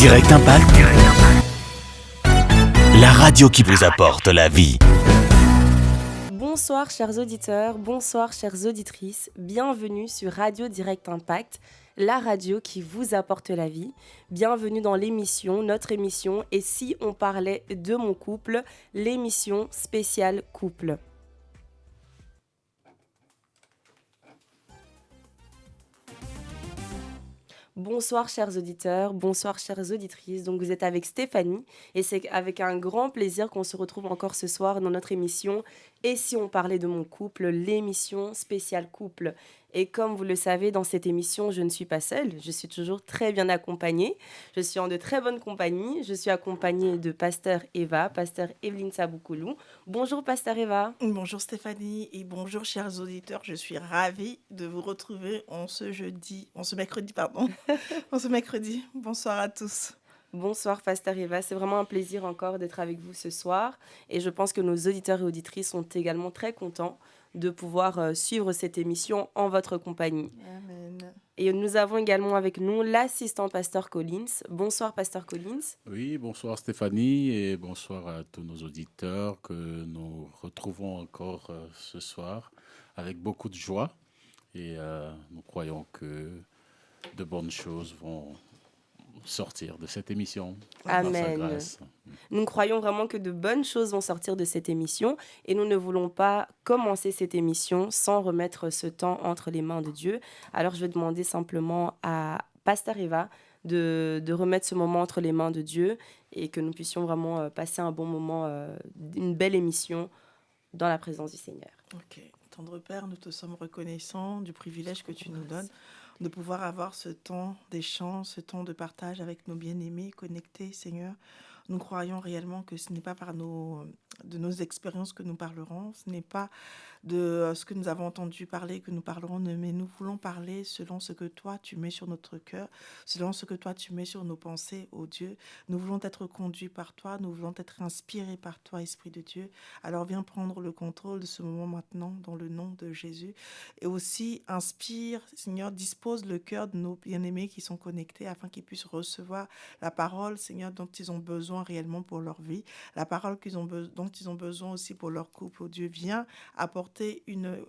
Direct Impact, la radio qui vous apporte la vie. Bonsoir chers auditeurs, bonsoir chères auditrices, bienvenue sur Radio Direct Impact, la radio qui vous apporte la vie. Bienvenue dans l'émission, notre émission, et si on parlait de mon couple, l'émission spéciale couple. Bonsoir chers auditeurs, bonsoir chères auditrices. Donc vous êtes avec Stéphanie et c'est avec un grand plaisir qu'on se retrouve encore ce soir dans notre émission Et si on parlait de mon couple, l'émission spéciale couple. Et comme vous le savez, dans cette émission, je ne suis pas seule, je suis toujours très bien accompagnée. Je suis en de très bonne compagnie. Je suis accompagnée de Pasteur Eva, Pasteur Evelyne Saboukoulou. Bonjour Pasteur Eva. Bonjour Stéphanie et bonjour chers auditeurs. Je suis ravie de vous retrouver en ce mercredi. Bonsoir à tous. Bonsoir Pasteur Eva, c'est vraiment un plaisir encore d'être avec vous ce soir et je pense que nos auditeurs et auditrices sont également très contents de pouvoir suivre cette émission en votre compagnie. Amen. Et nous avons également avec nous l'assistant Pasteur Collins. Bonsoir Pasteur Collins. Oui, bonsoir Stéphanie et bonsoir à tous nos auditeurs que nous retrouvons encore ce soir avec beaucoup de joie et nous croyons que de bonnes choses vont sortir de cette émission. Amen. Nous croyons vraiment que de bonnes choses vont sortir de cette émission et nous ne voulons pas commencer cette émission sans remettre ce temps entre les mains de Dieu. Alors je vais demander simplement à Pasteur Eva de remettre ce moment entre les mains de Dieu et que nous puissions vraiment passer un bon moment, une belle émission dans la présence du Seigneur. Ok, tendre Père, nous te sommes reconnaissants du privilège que tu nous donnes de pouvoir avoir ce temps d'échange, ce temps de partage avec nos bien-aimés connectés, Seigneur. Nous croyons réellement que ce n'est pas de nos expériences que nous parlerons, ce n'est pas de ce que nous avons entendu parler que nous parlerons, mais nous voulons parler selon ce que toi tu mets sur notre cœur, selon ce que toi tu mets sur nos pensées, ô Dieu. Nous voulons être conduits par toi, nous voulons être inspirés par toi, Esprit de Dieu. Alors viens prendre le contrôle de ce moment maintenant dans le nom de Jésus. Et aussi inspire, Seigneur, dispose le cœur de nos bien-aimés qui sont connectés afin qu'ils puissent recevoir la parole, Seigneur, dont ils ont besoin réellement pour leur vie, la parole dont ils ont besoin aussi pour leur couple. Oh Dieu, viens apporter une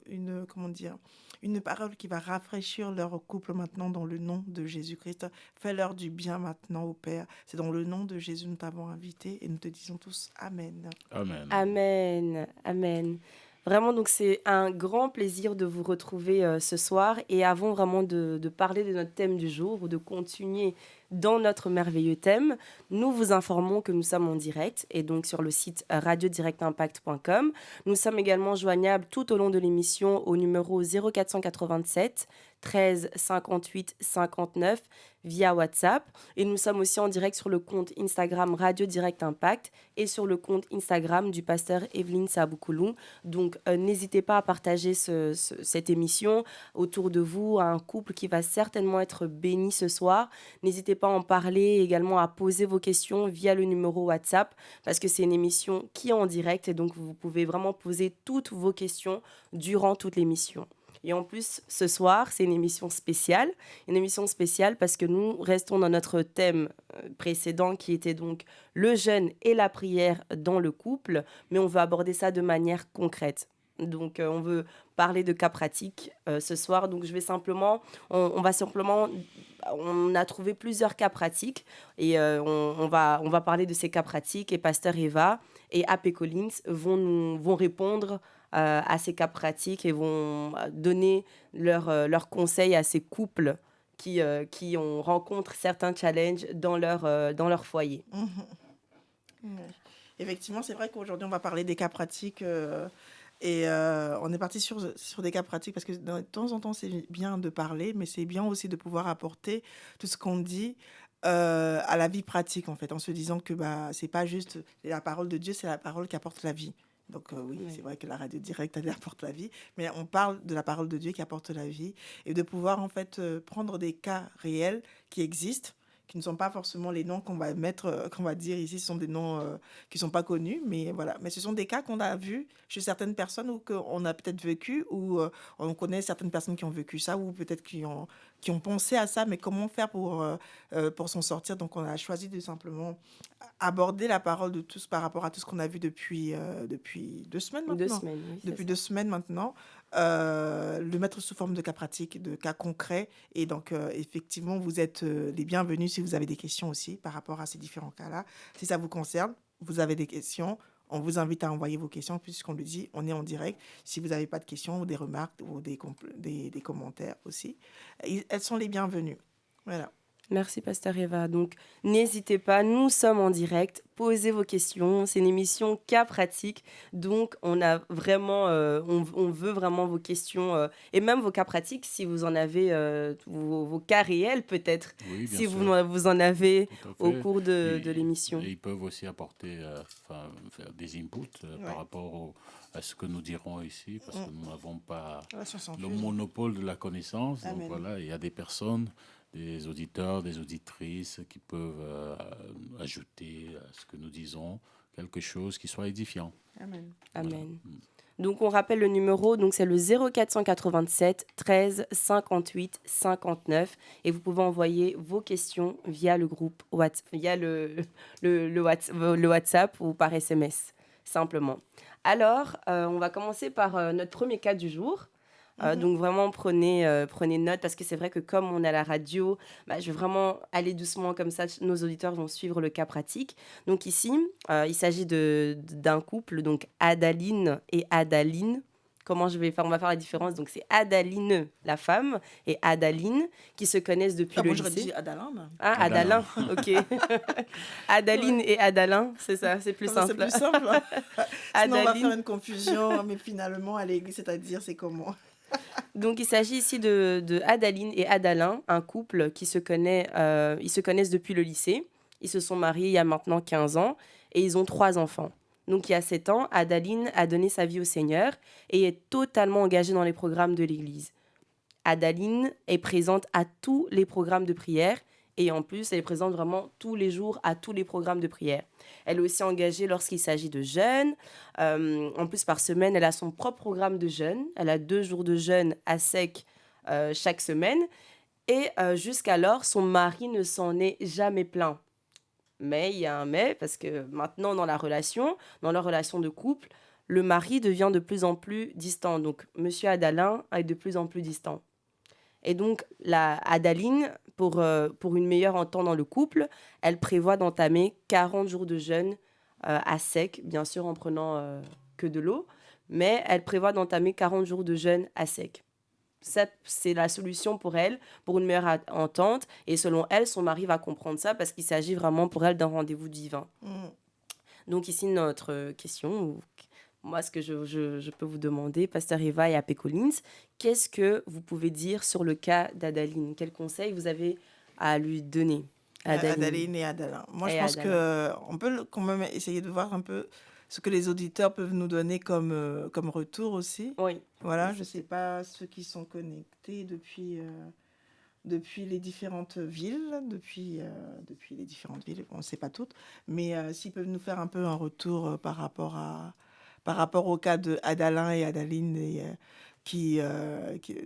parole qui va rafraîchir leur couple maintenant dans le nom de Jésus-Christ. Fais-leur du bien maintenant, ô Père. C'est dans le nom de Jésus nous t'avons invité et nous te disons tous Amen. Amen. Amen. Amen. Vraiment, donc c'est un grand plaisir de vous retrouver ce soir et avant vraiment de parler de notre thème du jour ou de continuer dans notre merveilleux thème, nous vous informons que nous sommes en direct et donc sur le site radiodirectimpact.com. Nous sommes également joignables tout au long de l'émission au numéro 0487 13 58 59 via WhatsApp et nous sommes aussi en direct sur le compte Instagram Radio Direct Impact et sur le compte Instagram du pasteur Evelyne Saboukoulou. Donc n'hésitez pas à partager cette émission autour de vous, à un couple qui va certainement être béni ce soir. N'hésitez pas à en parler, également à poser vos questions via le numéro WhatsApp parce que c'est une émission qui est en direct et donc vous pouvez vraiment poser toutes vos questions durant toute l'émission. Et en plus, ce soir, c'est une émission spéciale parce que nous restons dans notre thème précédent qui était donc le jeûne et la prière dans le couple, mais on veut aborder ça de manière concrète. Donc, on veut parler de cas pratiques ce soir. Donc, on a trouvé plusieurs cas pratiques et on va parler de ces cas pratiques et Pasteur Eva et AP Collins vont répondre à ces cas pratiques et vont donner leurs conseils à ces couples qui rencontrent certains challenges dans leur foyer. Effectivement, c'est vrai qu'aujourd'hui, on va parler des cas pratiques et on est parti sur des cas pratiques parce que de temps en temps, c'est bien de parler, mais c'est bien aussi de pouvoir apporter tout ce qu'on dit à la vie pratique, en fait, en se disant que c'est pas juste la parole de Dieu, c'est la parole qui apporte la vie. Donc oui, c'est vrai que la radio directe, elle apporte la vie, mais on parle de la parole de Dieu qui apporte la vie et de pouvoir en fait prendre des cas réels qui existent, qui ne sont pas forcément les noms qu'on va mettre, qu'on va dire ici, ce sont des noms qui ne sont pas connus, mais voilà. Mais ce sont des cas qu'on a vus chez certaines personnes ou qu'on a peut-être vécu, ou on connaît certaines personnes qui ont vécu ça, ou peut-être qui ont qui ont pensé à ça, mais comment faire pour s'en sortir. Donc, on a choisi de simplement aborder la parole de tous par rapport à tout ce qu'on a vu depuis 2 semaines maintenant. 2 semaines, oui, c'est Depuis ça. 2 semaines maintenant, le mettre sous forme de cas pratiques, de cas concrets. Et donc, effectivement, vous êtes les bienvenus si vous avez des questions aussi par rapport à ces différents cas-là. Si ça vous concerne, vous avez des questions, on vous invite à envoyer vos questions, puisqu'on le dit, on est en direct. Si vous n'avez pas de questions ou des remarques ou des commentaires aussi, elles sont les bienvenues. Voilà. Merci, Pasteur Eva. Donc, n'hésitez pas, nous sommes en direct. Posez vos questions. C'est une émission cas pratique. Donc, on a vraiment, on veut vraiment vos questions et même vos cas pratiques si vous en avez, vos cas réels peut-être, Oui, bien si sûr, vous en avez tout à au fait. cours de l'émission. Et ils peuvent aussi apporter, faire des inputs par Ouais. rapport à ce que nous dirons ici, parce que nous n'avons pas La science le infuse. monopole de la connaissance. Donc Amen. voilà, il y a des personnes, des auditeurs, des auditrices qui peuvent ajouter à ce que nous disons quelque chose qui soit édifiant. Amen. Amen. Donc, on rappelle le numéro, donc c'est le 0487 13 58 59 et vous pouvez envoyer vos questions via le groupe via le WhatsApp ou par SMS, simplement. Alors, on va commencer par notre premier cas du jour. Donc vraiment prenez note parce que c'est vrai que comme on est à la radio, je vais vraiment aller doucement comme ça, nos auditeurs vont suivre le cas pratique. Donc ici, il s'agit d'un couple, donc Adaline et Adaline. Comment je vais faire? On va faire la différence. Donc c'est Adaline, la femme, et Adaline, qui se connaissent depuis le Moi, j'aurais lycée. dit Adalin. Ah, Adalin. Adalin, ok. Adaline et Adalin, c'est ça, c'est plus Comme ça, simple. c'est plus simple. Sinon, on va Adaline. faire une confusion, mais finalement, à l'église, c'est-à-dire, c'est comment? Donc, il s'agit ici de Adaline et Adalin, un couple qui se connaît, ils se connaissent depuis le lycée. Ils se sont mariés il y a maintenant 15 ans et ils ont 3 enfants. Donc, il y a 7 ans, Adaline a donné sa vie au Seigneur et est totalement engagée dans les programmes de l'Église. Adaline est présente à tous les programmes de prière et en plus, elle est présente vraiment tous les jours à tous les programmes de prière. Elle est aussi engagée lorsqu'il s'agit de jeûne. En plus, par semaine, elle a son propre programme de jeûne. Elle a 2 jours de jeûne à sec chaque semaine. Et jusqu'alors, son mari ne s'en est jamais plaint. Mais il y a un mais, parce que maintenant, dans leur relation de couple, le mari devient de plus en plus distant. Donc, Monsieur Adalin est de plus en plus distant. Et donc, la Adaline, pour une meilleure entente dans le couple, elle prévoit d'entamer 40 jours de jeûne à sec, bien sûr en prenant que de l'eau, mais elle prévoit d'entamer 40 jours de jeûne à sec. Ça, c'est la solution pour elle, pour une meilleure entente. Et selon elle, son mari va comprendre ça parce qu'il s'agit vraiment pour elle d'un rendez-vous divin. Donc ici, notre question, ou moi, ce que je peux vous demander, Pasteur Eva et Apé Collins, qu'est-ce que vous pouvez dire sur le cas d'Adaline? Quels conseils vous avez à lui donner? Adaline et Adalin. Moi, je Et pense Adalin. qu'on peut quand même essayer de voir un peu ce que les auditeurs peuvent nous donner comme retour aussi. Oui. Voilà, je ne sais pas ceux qui sont connectés depuis les différentes villes, depuis les différentes villes, on ne sait pas toutes, mais s'ils peuvent nous faire un peu un retour par rapport au cas de Adalin et Adaline,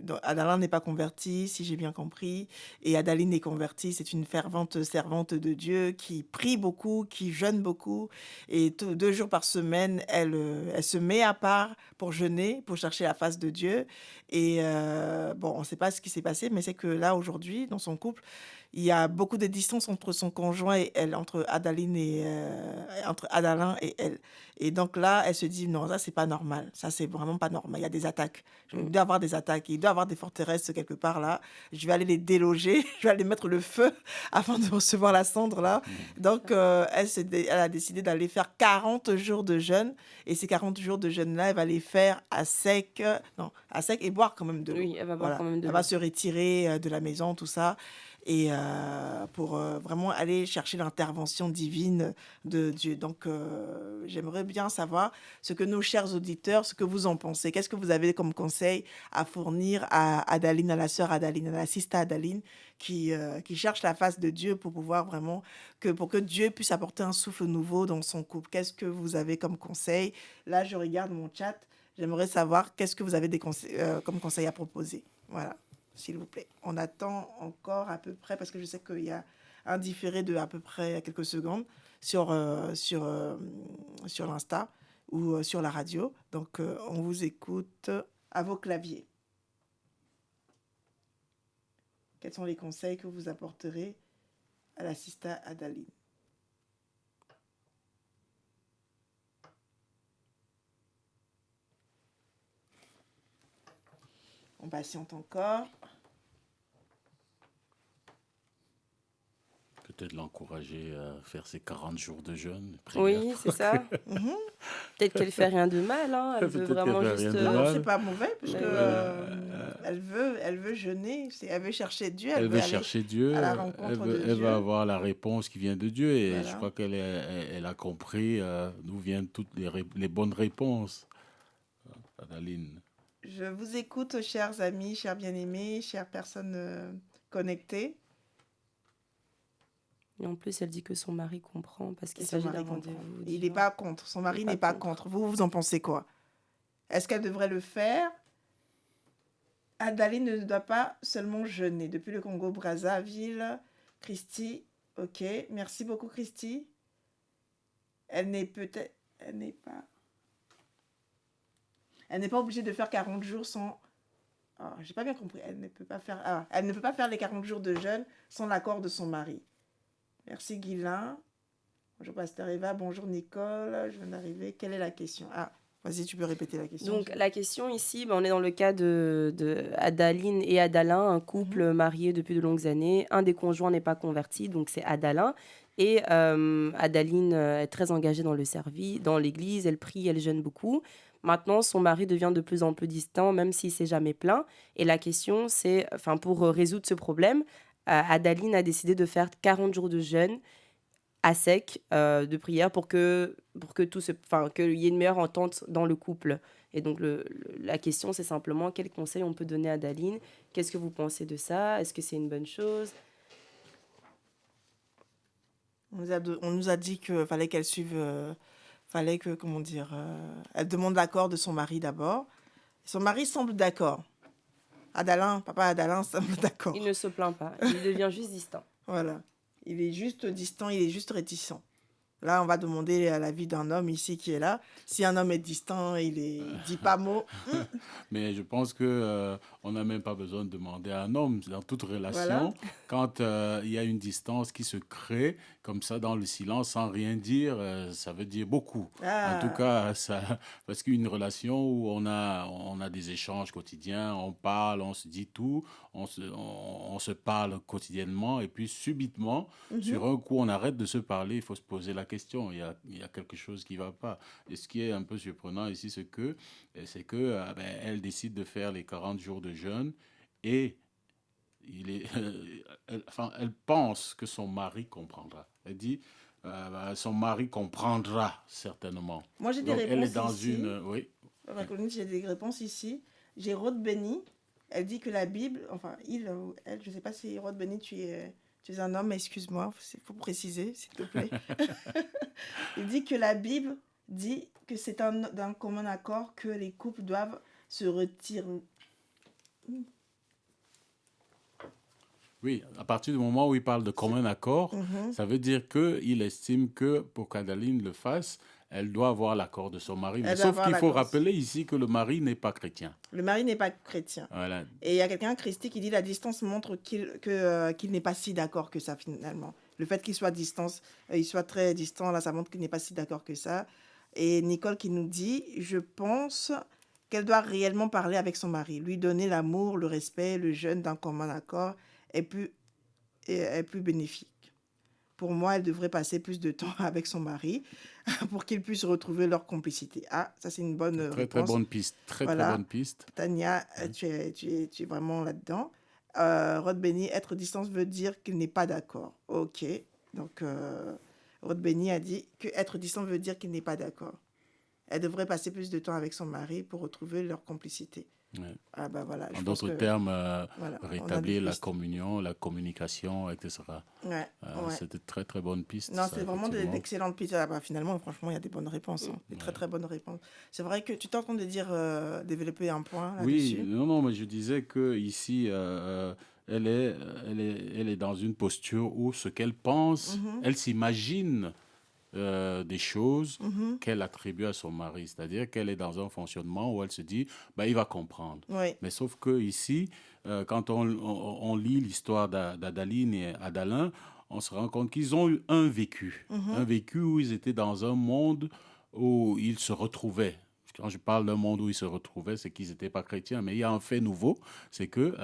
dont Adalin n'est pas converti, si j'ai bien compris, et Adaline est convertie, c'est une fervente servante de Dieu qui prie beaucoup, qui jeûne beaucoup, et 2 jours par semaine, elle se met à part pour jeûner, pour chercher la face de Dieu. Et on ne sait pas ce qui s'est passé, mais c'est que là, aujourd'hui, dans son couple, il y a beaucoup de distance entre son conjoint et elle, entre Adalin et elle. Et donc là, elle se dit, non, ça, c'est pas normal. Ça, c'est vraiment pas normal. Il y a des attaques. Il doit y avoir des attaques. Il doit y avoir des forteresses quelque part là. Je vais aller les déloger. Je vais aller mettre le feu avant de recevoir la cendre là. Donc, elle a décidé d'aller faire 40 jours de jeûne. Et ces 40 jours de jeûne-là, elle va les faire à sec. Non, à sec et boire quand même de l'eau. Oui, elle va boire Voilà. quand même de Elle l'eau. va se retirer de la maison, tout ça. Et pour vraiment aller chercher l'intervention divine de Dieu. Donc, j'aimerais bien savoir ce que nos chers auditeurs, ce que vous en pensez. Qu'est-ce que vous avez comme conseil à fournir à Adaline, à la sœur Adaline, à la sista Adaline, qui cherche la face de Dieu pour pouvoir vraiment, pour que Dieu puisse apporter un souffle nouveau dans son couple. Qu'est-ce que vous avez comme conseil? Là, je regarde mon chat. J'aimerais savoir qu'est-ce que vous avez comme conseil à proposer. Voilà. s'il vous plaît. On attend encore à peu près, parce que je sais qu'il y a un différé de à peu près quelques secondes sur l'Insta ou sur la radio. Donc, on vous écoute à vos claviers. Quels sont les conseils que vous apporterez à la sista Adaline? On patiente encore. Peut-être l'encourager à faire ses 40 jours de jeûne. Prière. Oui, c'est ça. Mhm. Peut-être qu'elle fait rien de mal, hein. Elle veut Peut-être qu'elle vraiment fait juste... rien de Non, non, mal. c'est pas mauvais, parce que Mais elle veut jeûner, elle veut chercher Dieu, Elle elle veut veut aller chercher Dieu, à la rencontre de elle Dieu. va avoir la réponse qui vient de Dieu et je Voilà. crois elle a compris d'où viennent toutes les bonnes réponses, Adaline. Je vous écoute, chers amis, chers bien-aimés, chères personnes connectées. Et en plus, elle dit que son mari comprend parce qu'il Et son s'agit d'un mari comprend. rendez-vous. Il n'est divin. pas contre. Son mari n'est pas contre. Vous, vous en pensez quoi? Est-ce qu'elle devrait le faire? Adaline ne doit pas seulement jeûner. Depuis le Congo, Brazzaville, Christy. Ok, merci beaucoup, Christy. Elle n'est pas obligée de faire 40 jours sans... Ah, j'ai pas bien compris. Elle ne peut pas faire les 40 jours de jeûne sans l'accord de son mari. Merci, Guilain. Bonjour, Pasteur Eva. Bonjour, Nicole. Je viens d'arriver. Quelle est la question? Ah, vas-y, tu peux répéter la question. Donc, la question ici, on est dans le cas de Adaline et Adalin, un couple marié depuis de longues années. Un des conjoints n'est pas converti, donc c'est Adalin. Et Adaline est très engagée dans le service, dans l'église, elle prie, elle jeûne beaucoup. Maintenant, son mari devient de plus en plus distant, même s'il ne s'est jamais plaint. Et la question, c'est, pour résoudre ce problème, Adaline a décidé de faire 40 jours de jeûne à sec de prière pour que qu'il y ait une meilleure entente dans le couple. Et donc la question, c'est simplement quel conseil on peut donner à Adaline? Qu'est-ce que vous pensez de ça? Est-ce que c'est une bonne chose? On nous a dit qu'il fallait qu'elle suive, elle demande l'accord de son mari d'abord. Son mari semble d'accord. Papa Adalin semble d'accord. Il ne se plaint pas, il devient juste distant. Voilà. Il est juste distant, il est juste réticent. Là, on va demander à l'avis d'un homme ici qui est là. Si un homme est distant, il dit pas mot. Mais je pense que on n'a même pas besoin de demander à un homme dans toute relation. Voilà. Quand il y a une distance qui se crée comme ça dans le silence sans rien dire, ça veut dire beaucoup. En tout cas, parce qu'une relation où on a des échanges quotidiens, on parle, on se dit tout, on se parle quotidiennement et puis subitement, sur un coup, on arrête de se parler. Il faut se poser la question. Il y a quelque chose qui ne va pas. Et ce qui est un peu surprenant ici, c'est que elle décide de faire les 40 jours de jeûne et elle pense que son mari comprendra. Elle dit son mari comprendra certainement. Moi, j'ai des Donc, réponses elle est dans ici. oui. J'ai des réponses ici. J'ai Rod Benny. Elle dit que la Bible, il ou elle, je ne sais pas si Rod Benny, tu es un homme, excuse-moi, il faut préciser, s'il te plaît. Il dit que la Bible dit que c'est d'un commun accord que les couples doivent se retirer. Oui, à partir du moment où il parle de commun accord, ça veut dire qu'il estime que pour qu'Adaline le fasse, elle doit avoir l'accord de son mari. Mais sauf qu'il faut rappeler ici que le mari n'est pas chrétien. Le mari n'est pas chrétien. Voilà. Et il y a quelqu'un, Christy, qui dit la distance montre qu'il n'est pas si d'accord que ça, finalement. Le fait qu'il soit il soit très distant, là, ça montre qu'il n'est pas si d'accord que ça. Et Nicole qui nous dit, je pense qu'elle doit réellement parler avec son mari, lui donner l'amour, le respect, le jeûne d'un commun accord est plus bénéfique. Pour moi, elle devrait passer plus de temps avec son mari pour qu'ils puissent retrouver leur complicité. Ah, ça, c'est une bonne réponse. Très bonne piste. Très bonne piste. Tania, tu es vraiment là-dedans. Rod Benny, être distance veut dire qu'il n'est pas d'accord. Ok. Donc, Rod Benny a dit que être distant veut dire qu'il n'est pas d'accord. Elle devrait passer plus de temps avec son mari pour retrouver leur complicité. Ouais. Ah bah voilà, En je pense d'autres que termes, voilà, on a des rétablir la pistes. communion, la communication, etc. Ouais, ouais. C'est de très très bonnes pistes, Non, ça, c'est vraiment effectivement. d'excellentes pistes. Ah bah, finalement, franchement, il y a des bonnes réponses, hein, des très Ouais. très bonnes réponses. C'est vrai que tu t'es en train de dire, développer un point Oui, là-dessus. non, non, mais je disais que ici, elle est dans une posture où ce qu'elle pense, Mhm, elle s'imagine des choses mhm. qu'elle attribue à son mari. C'est-à-dire qu'elle est dans un fonctionnement où elle se dit, bah, il va comprendre. Oui. Mais sauf que ici, quand on lit l'histoire d'Adaline et Adalin, on se rend compte qu'ils ont eu un Mhm, vécu où ils étaient dans un monde où ils se retrouvaient. Quand je parle d'un monde où ils se retrouvaient, c'est qu'ils n'étaient pas chrétiens. Mais il y a un fait nouveau, c'est que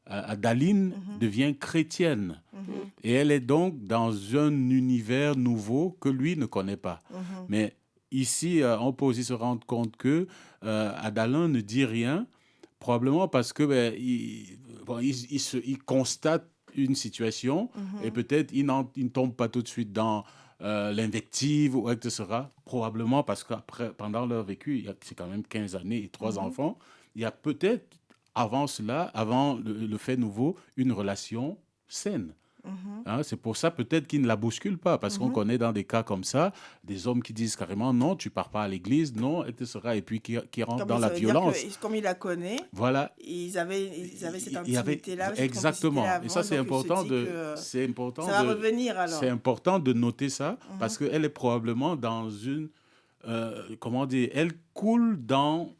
Adaline mhm, devient chrétienne. mhm, Et elle est donc dans un univers nouveau que lui ne connaît pas. mhm, Mais ici, on peut aussi se rendre compte que Adalin ne dit rien, probablement parce que bon, il constate une situation et mhm, peut-être il ne tombe pas tout de suite dans l'invective ou etc. Probablement parce qu'après, pendant leur vécu, c'est quand même 15 années et 3 mhm, enfants, il y a peut-être avant cela, avant le fait nouveau, une relation saine. mhm, Hein, c'est pour ça peut-être qu'ils ne la bousculent pas, parce qu'on mhm. connaît dans des cas comme ça, des hommes qui disent carrément non, tu pars pas à l'église, non, etc. Et puis qui rentrent dans la Ça veut dire violence. que, comme il la connaît, Voilà. ils avaient cette Il y avait intimité-là, cette complicité-là exactement. Et ça, avant, donc il se dit que ça va revenir c'est alors. important de noter ça, Mhm, parce qu'elle est probablement dans une, comment dire, elle coule dans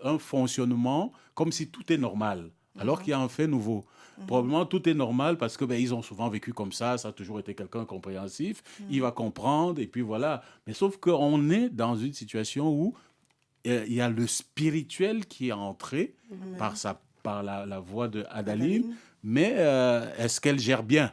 un fonctionnement comme si tout est normal, alors mhm, qu'il y a un fait nouveau. mhm, Probablement tout est normal parce que ils ont souvent vécu comme ça a toujours été quelqu'un compréhensif, il mhm. va comprendre et puis voilà. Mais sauf qu'on est dans une situation où il y a le spirituel qui est entré Amen. par la voix de Adaline, Adaline. mais est-ce qu'elle gère bien?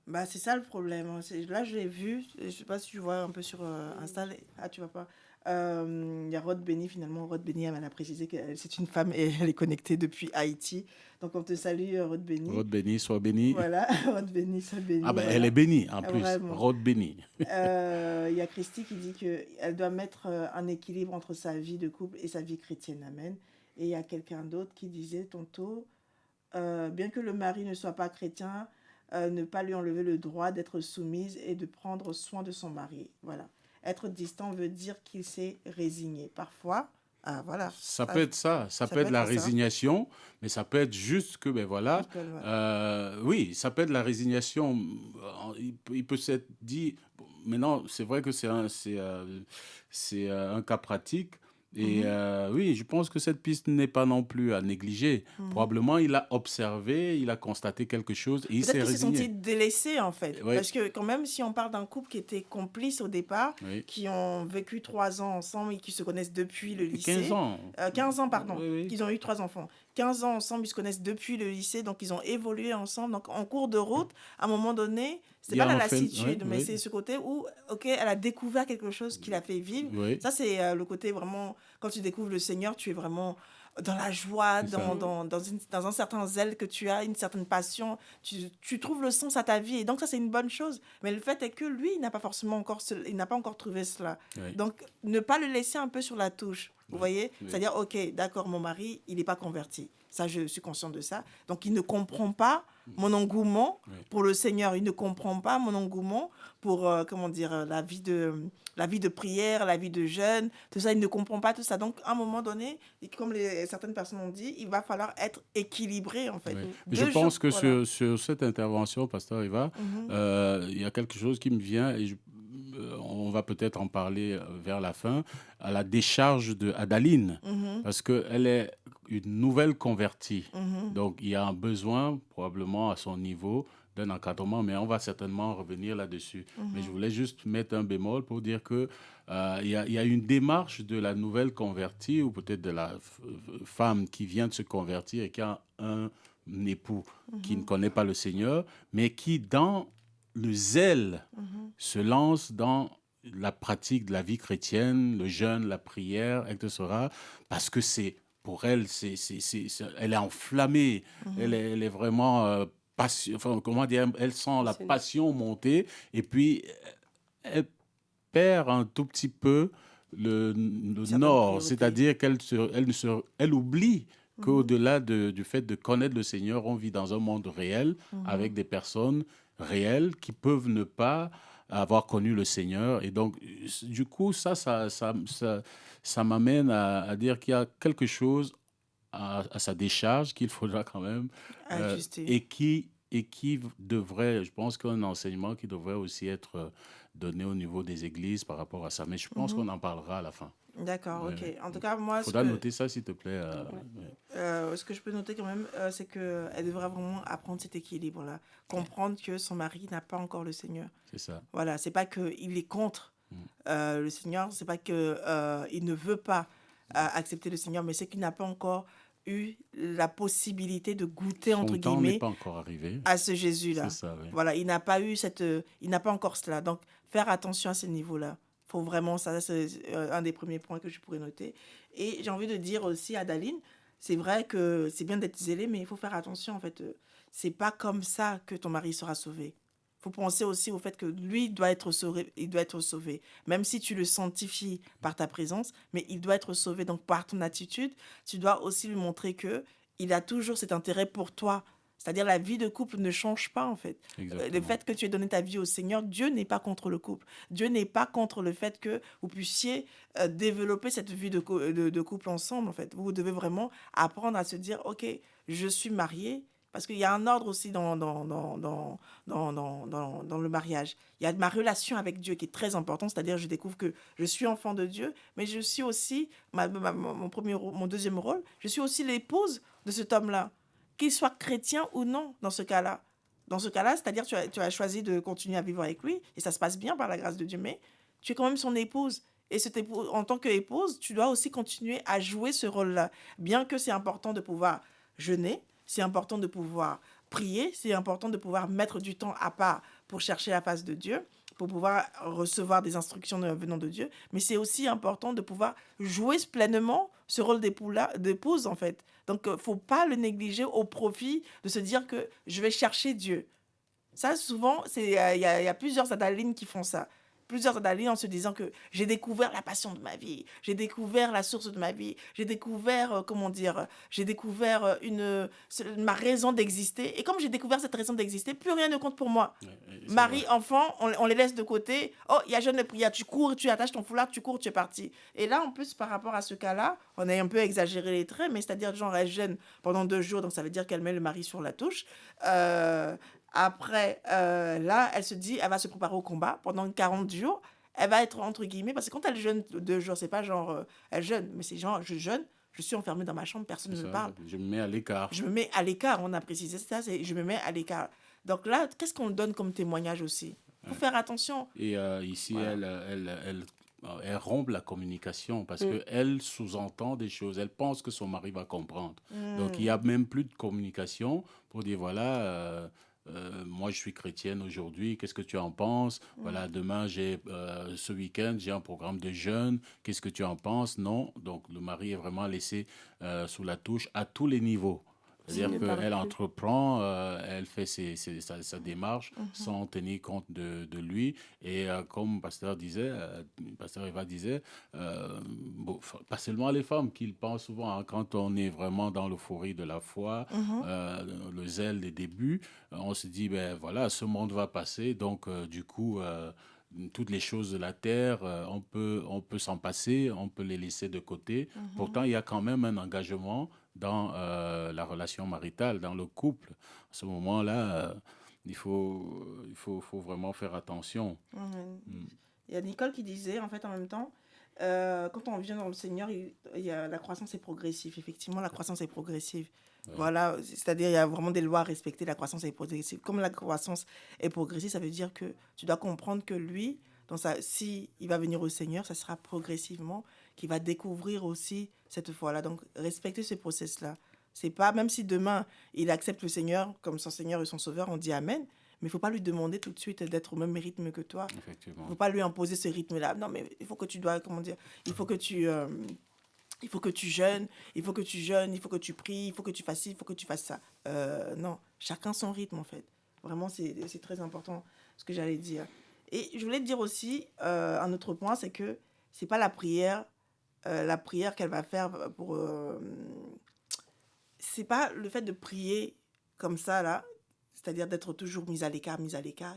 Bah, c'est ça le problème, hein. Là, je l'ai vu, je sais pas si tu vois un peu sur Insta. Ah, tu vois pas. Il y a Rod Benny, finalement. Rod Benny, elle a précisé que c'est une femme et elle est connectée depuis Haïti. Donc, on te salue, Rod Benny. Rod béni, soit béni. Voilà, Rod Benny, ça Ah béni, ben elle est voilà. bénie en plus. Vraiment. Rod béni. Il y a Christy qui dit qu'elle doit mettre un équilibre entre sa vie de couple et sa vie chrétienne. Amen. Et il y a quelqu'un d'autre qui disait tantôt, bien que le mari ne soit pas chrétien, ne pas lui enlever le droit d'être soumise et de prendre soin de son mari. Voilà. Être distant veut dire qu'il s'est résigné. Parfois, ah voilà, Ça peut être ça, ça peut être la être ça. résignation, mais ça peut être juste que, ben voilà, Nicole, voilà. oui, ça peut être la résignation. Il peut s'être dit, bon, maintenant, c'est vrai que c'est un cas pratique. Et Mhm, oui, je pense que cette piste n'est pas non plus à négliger. mhm. Probablement, il a observé, il a constaté quelque chose et il Peut-être s'est qu'il s'est senti résigné. délaissé en fait. Oui, Parce que quand même, si on parle d'un couple qui était complice au départ, oui. qui ont vécu 3 ans ensemble et qui se connaissent depuis le Et 15 lycée, ans. 15 ans pardon, Oui, oui. qu'ils ont eu 3 enfants. 15 ans ensemble, ils se connaissent depuis le lycée, donc ils ont évolué ensemble. Donc en cours de route, à un moment donné, Il c'est y pas a la un fait. lassitude, Oui, mais oui. c'est ce côté où, ok, elle a découvert quelque chose qui l'a fait vivre. Oui, Ça, c'est le côté vraiment, quand tu découvres le Seigneur, tu es vraiment dans la joie, c'est ça. dans un certain zèle que tu as, une certaine passion, tu trouves le sens à ta vie. Et donc ça, c'est une bonne chose. Mais le fait est que lui, il n'a pas forcément encore, il n'a pas encore trouvé cela. Oui, Donc, ne pas le laisser un peu sur la touche. Vous oui, voyez? oui, C'est-à-dire, ok, d'accord, mon mari, il n'est pas converti. Ça, je suis consciente de ça. Donc, il ne comprend pas mon engouement oui. pour le Seigneur. Il ne comprend pas mon engouement pour, comment dire, la vie de prière, la vie de jeûne, tout ça. Il ne comprend pas tout ça. Donc, à un moment donné, et comme certaines personnes ont dit, il va falloir être équilibré, en fait. Oui. Mais je Deux jours, pense que voilà. sur cette intervention, Pasteur Eva, Mhm, il y a quelque chose qui me vient et on va peut-être en parler vers la fin, à la décharge de Adaline, mhm, parce qu'elle est une nouvelle convertie. mhm, Donc, il y a un besoin, probablement à son niveau, d'un encadrement, mais on va certainement revenir là-dessus. Mais je mhm, voulais juste mettre un bémol pour dire que il y a une démarche de la nouvelle convertie ou peut-être de la femme qui vient de se convertir et qui a un époux qui ne mhm, connaît pas le Seigneur, mais qui, dans le zèle, mhm, se lance dans la pratique de la vie chrétienne, le jeûne, la prière, etc. Parce que c'est pour elle, elle est enflammée, mhm. elle est vraiment enfin, comment dire, elle sent la Passionné. passion monter et puis elle perd un tout petit peu le Certaines nord, priorités. c'est-à-dire elle oublie qu'au-delà du fait de connaître le Seigneur, on vit dans un monde réel avec des personnes réelles qui peuvent ne pas avoir connu le Seigneur. Et donc, du coup, ça m'amène à dire qu'il y a quelque chose à sa décharge qu'il faudra quand même Ajuster. et qui devrait, je pense qu'un enseignement qui devrait aussi être donné au niveau des églises par rapport à ça. Mais je pense qu'on en parlera à la fin. D'accord, Ouais, ok. ouais. En tout cas, moi, Faudra noter ça, s'il te plaît. ce que je peux noter quand même, c'est qu'elle devrait vraiment apprendre cet équilibre-là. Comprendre que son mari n'a pas encore le Seigneur. C'est ça. Voilà, c'est pas qu'il est contre le Seigneur, c'est pas qu'il ne veut pas accepter le Seigneur, mais c'est qu'il n'a pas encore eu la possibilité de goûter, Son entre temps n'est guillemets, pas encore arrivé. à ce C'est Jésus-là. ça, oui. Voilà, il n'a pas eu il n'a pas encore cela. Donc, faire attention à ce niveau-là. Faut vraiment, ça, c'est un des premiers points que je pourrais noter. Et j'ai envie de dire aussi à Daline, c'est vrai que c'est bien d'être zélé, mais il faut faire attention, en fait. C'est pas comme ça que ton mari sera sauvé. Faut penser aussi au fait que lui doit être sauvé, il doit être sauvé. Même si tu le sanctifies par ta présence, mais il doit être sauvé. Donc, par ton attitude, tu dois aussi lui montrer que il a toujours cet intérêt pour toi. C'est-à-dire la vie de couple ne change pas en fait. Le Exactement. fait que tu aies donné ta vie au Seigneur, Dieu n'est pas contre le couple. Dieu n'est pas contre le fait que vous puissiez développer cette vie de couple ensemble en fait. Vous devez vraiment apprendre à se dire, ok, je suis marié. Parce qu'il y a un ordre aussi dans le mariage. Il y a ma relation avec Dieu qui est très importante, c'est-à-dire je découvre que je suis enfant de Dieu, mais je suis aussi, mon deuxième rôle, je suis aussi l'épouse de cet homme-là, qu'il soit chrétien ou non dans ce cas-là. Dans ce cas-là, c'est-à-dire tu as choisi de continuer à vivre avec lui, et ça se passe bien par la grâce de Dieu, mais tu es quand même son épouse. Et en tant qu'épouse, tu dois aussi continuer à jouer ce rôle-là. Bien que c'est important de pouvoir jeûner, c'est important de pouvoir prier, c'est important de pouvoir mettre du temps à part pour chercher la face de Dieu, pour pouvoir recevoir des instructions venant de Dieu, mais c'est aussi important de pouvoir jouer pleinement ce rôle d'épouse, en fait. Donc, il ne faut pas le négliger au profit de se dire que je vais chercher Dieu. Ça, souvent, il y a plusieurs Adalines qui font ça. Plusieurs Adalines en se disant que j'ai découvert la passion de ma vie, j'ai découvert la source de ma vie, j'ai découvert, j'ai découvert ma raison d'exister. Et comme j'ai découvert cette raison d'exister, plus rien ne compte pour moi. C'est Mari, vrai. enfant, on les laisse de côté. Oh, il y a jeune de prière, tu cours, tu attaches ton foulard, tu cours, tu es parti. Et là, en plus, par rapport à ce cas-là, on a un peu exagéré les traits, mais c'est-à-dire, genre, elle jeûne pendant 2 jours, donc ça veut dire qu'elle met le mari sur la touche. Après, là, elle se dit, elle va se préparer au combat pendant 40 jours. Elle va être, entre guillemets, parce que quand elle jeûne 2 jours, c'est pas genre, elle jeûne, mais c'est genre, je jeûne, je suis enfermée dans ma chambre, personne ne C'est me ça. parle. Je me mets à l'écart. Je me mets à l'écart, on a précisé ça, c'est je me mets à l'écart. Donc là, qu'est-ce qu'on donne comme témoignage aussi? Il faut faire attention. Et ici, Voilà. elle rompt la communication parce qu'elle sous-entend des choses. Elle pense que son mari va comprendre. Donc, il n'y a même plus de communication pour dire, voilà, moi, je suis chrétienne aujourd'hui, qu'est-ce que tu en penses? Voilà, demain, ce week-end, j'ai un programme de jeûne, qu'est-ce que tu en penses? Non. Donc, le mari est vraiment laissé sous la touche à tous les niveaux. Il C'est-à-dire ne parle qu'elle plus. entreprend, elle fait sa démarche sans tenir compte de lui. Et comme Pasteur Eva disait, bon, pas seulement les femmes qui le pensent souvent, hein, quand on est vraiment dans l'euphorie de la foi, le zèle des débuts, on se dit, ben voilà, ce monde va passer, donc du coup, toutes les choses de la terre, on peut s'en passer, on peut les laisser de côté. Pourtant, il y a quand même un engagement dans la relation maritale, dans le couple. À ce moment-là, il faut vraiment faire attention. Il y a Nicole qui disait, en fait, en même temps, quand on vient dans le Seigneur, la croissance est progressive. Effectivement, la croissance est progressive. Voilà, c'est-à-dire il y a vraiment des lois à respecter, la croissance est progressive. Comme la croissance est progressive, ça veut dire que tu dois comprendre que lui, si il va venir au Seigneur, ça sera progressivement qu'il va découvrir aussi cette foi-là. Donc, respecter ce process-là. C'est pas, même si demain, il accepte le Seigneur comme son Seigneur et son Sauveur, on dit Amen, mais il faut pas lui demander tout de suite d'être au même rythme que toi. Effectivement. Il faut pas lui imposer ce rythme-là. Non, mais il faut que tu dois, il faut que tu... il faut que tu jeûnes, il faut que tu jeûnes, il faut que tu pries, il faut que tu fasses ci, il faut que tu fasses ça. Non, chacun son rythme en fait. Vraiment, c'est très important ce que j'allais dire. Et je voulais te dire aussi, un autre point, c'est que c'est pas la prière qu'elle va faire pour... c'est pas le fait de prier comme ça, là, c'est-à-dire d'être toujours mise à l'écart,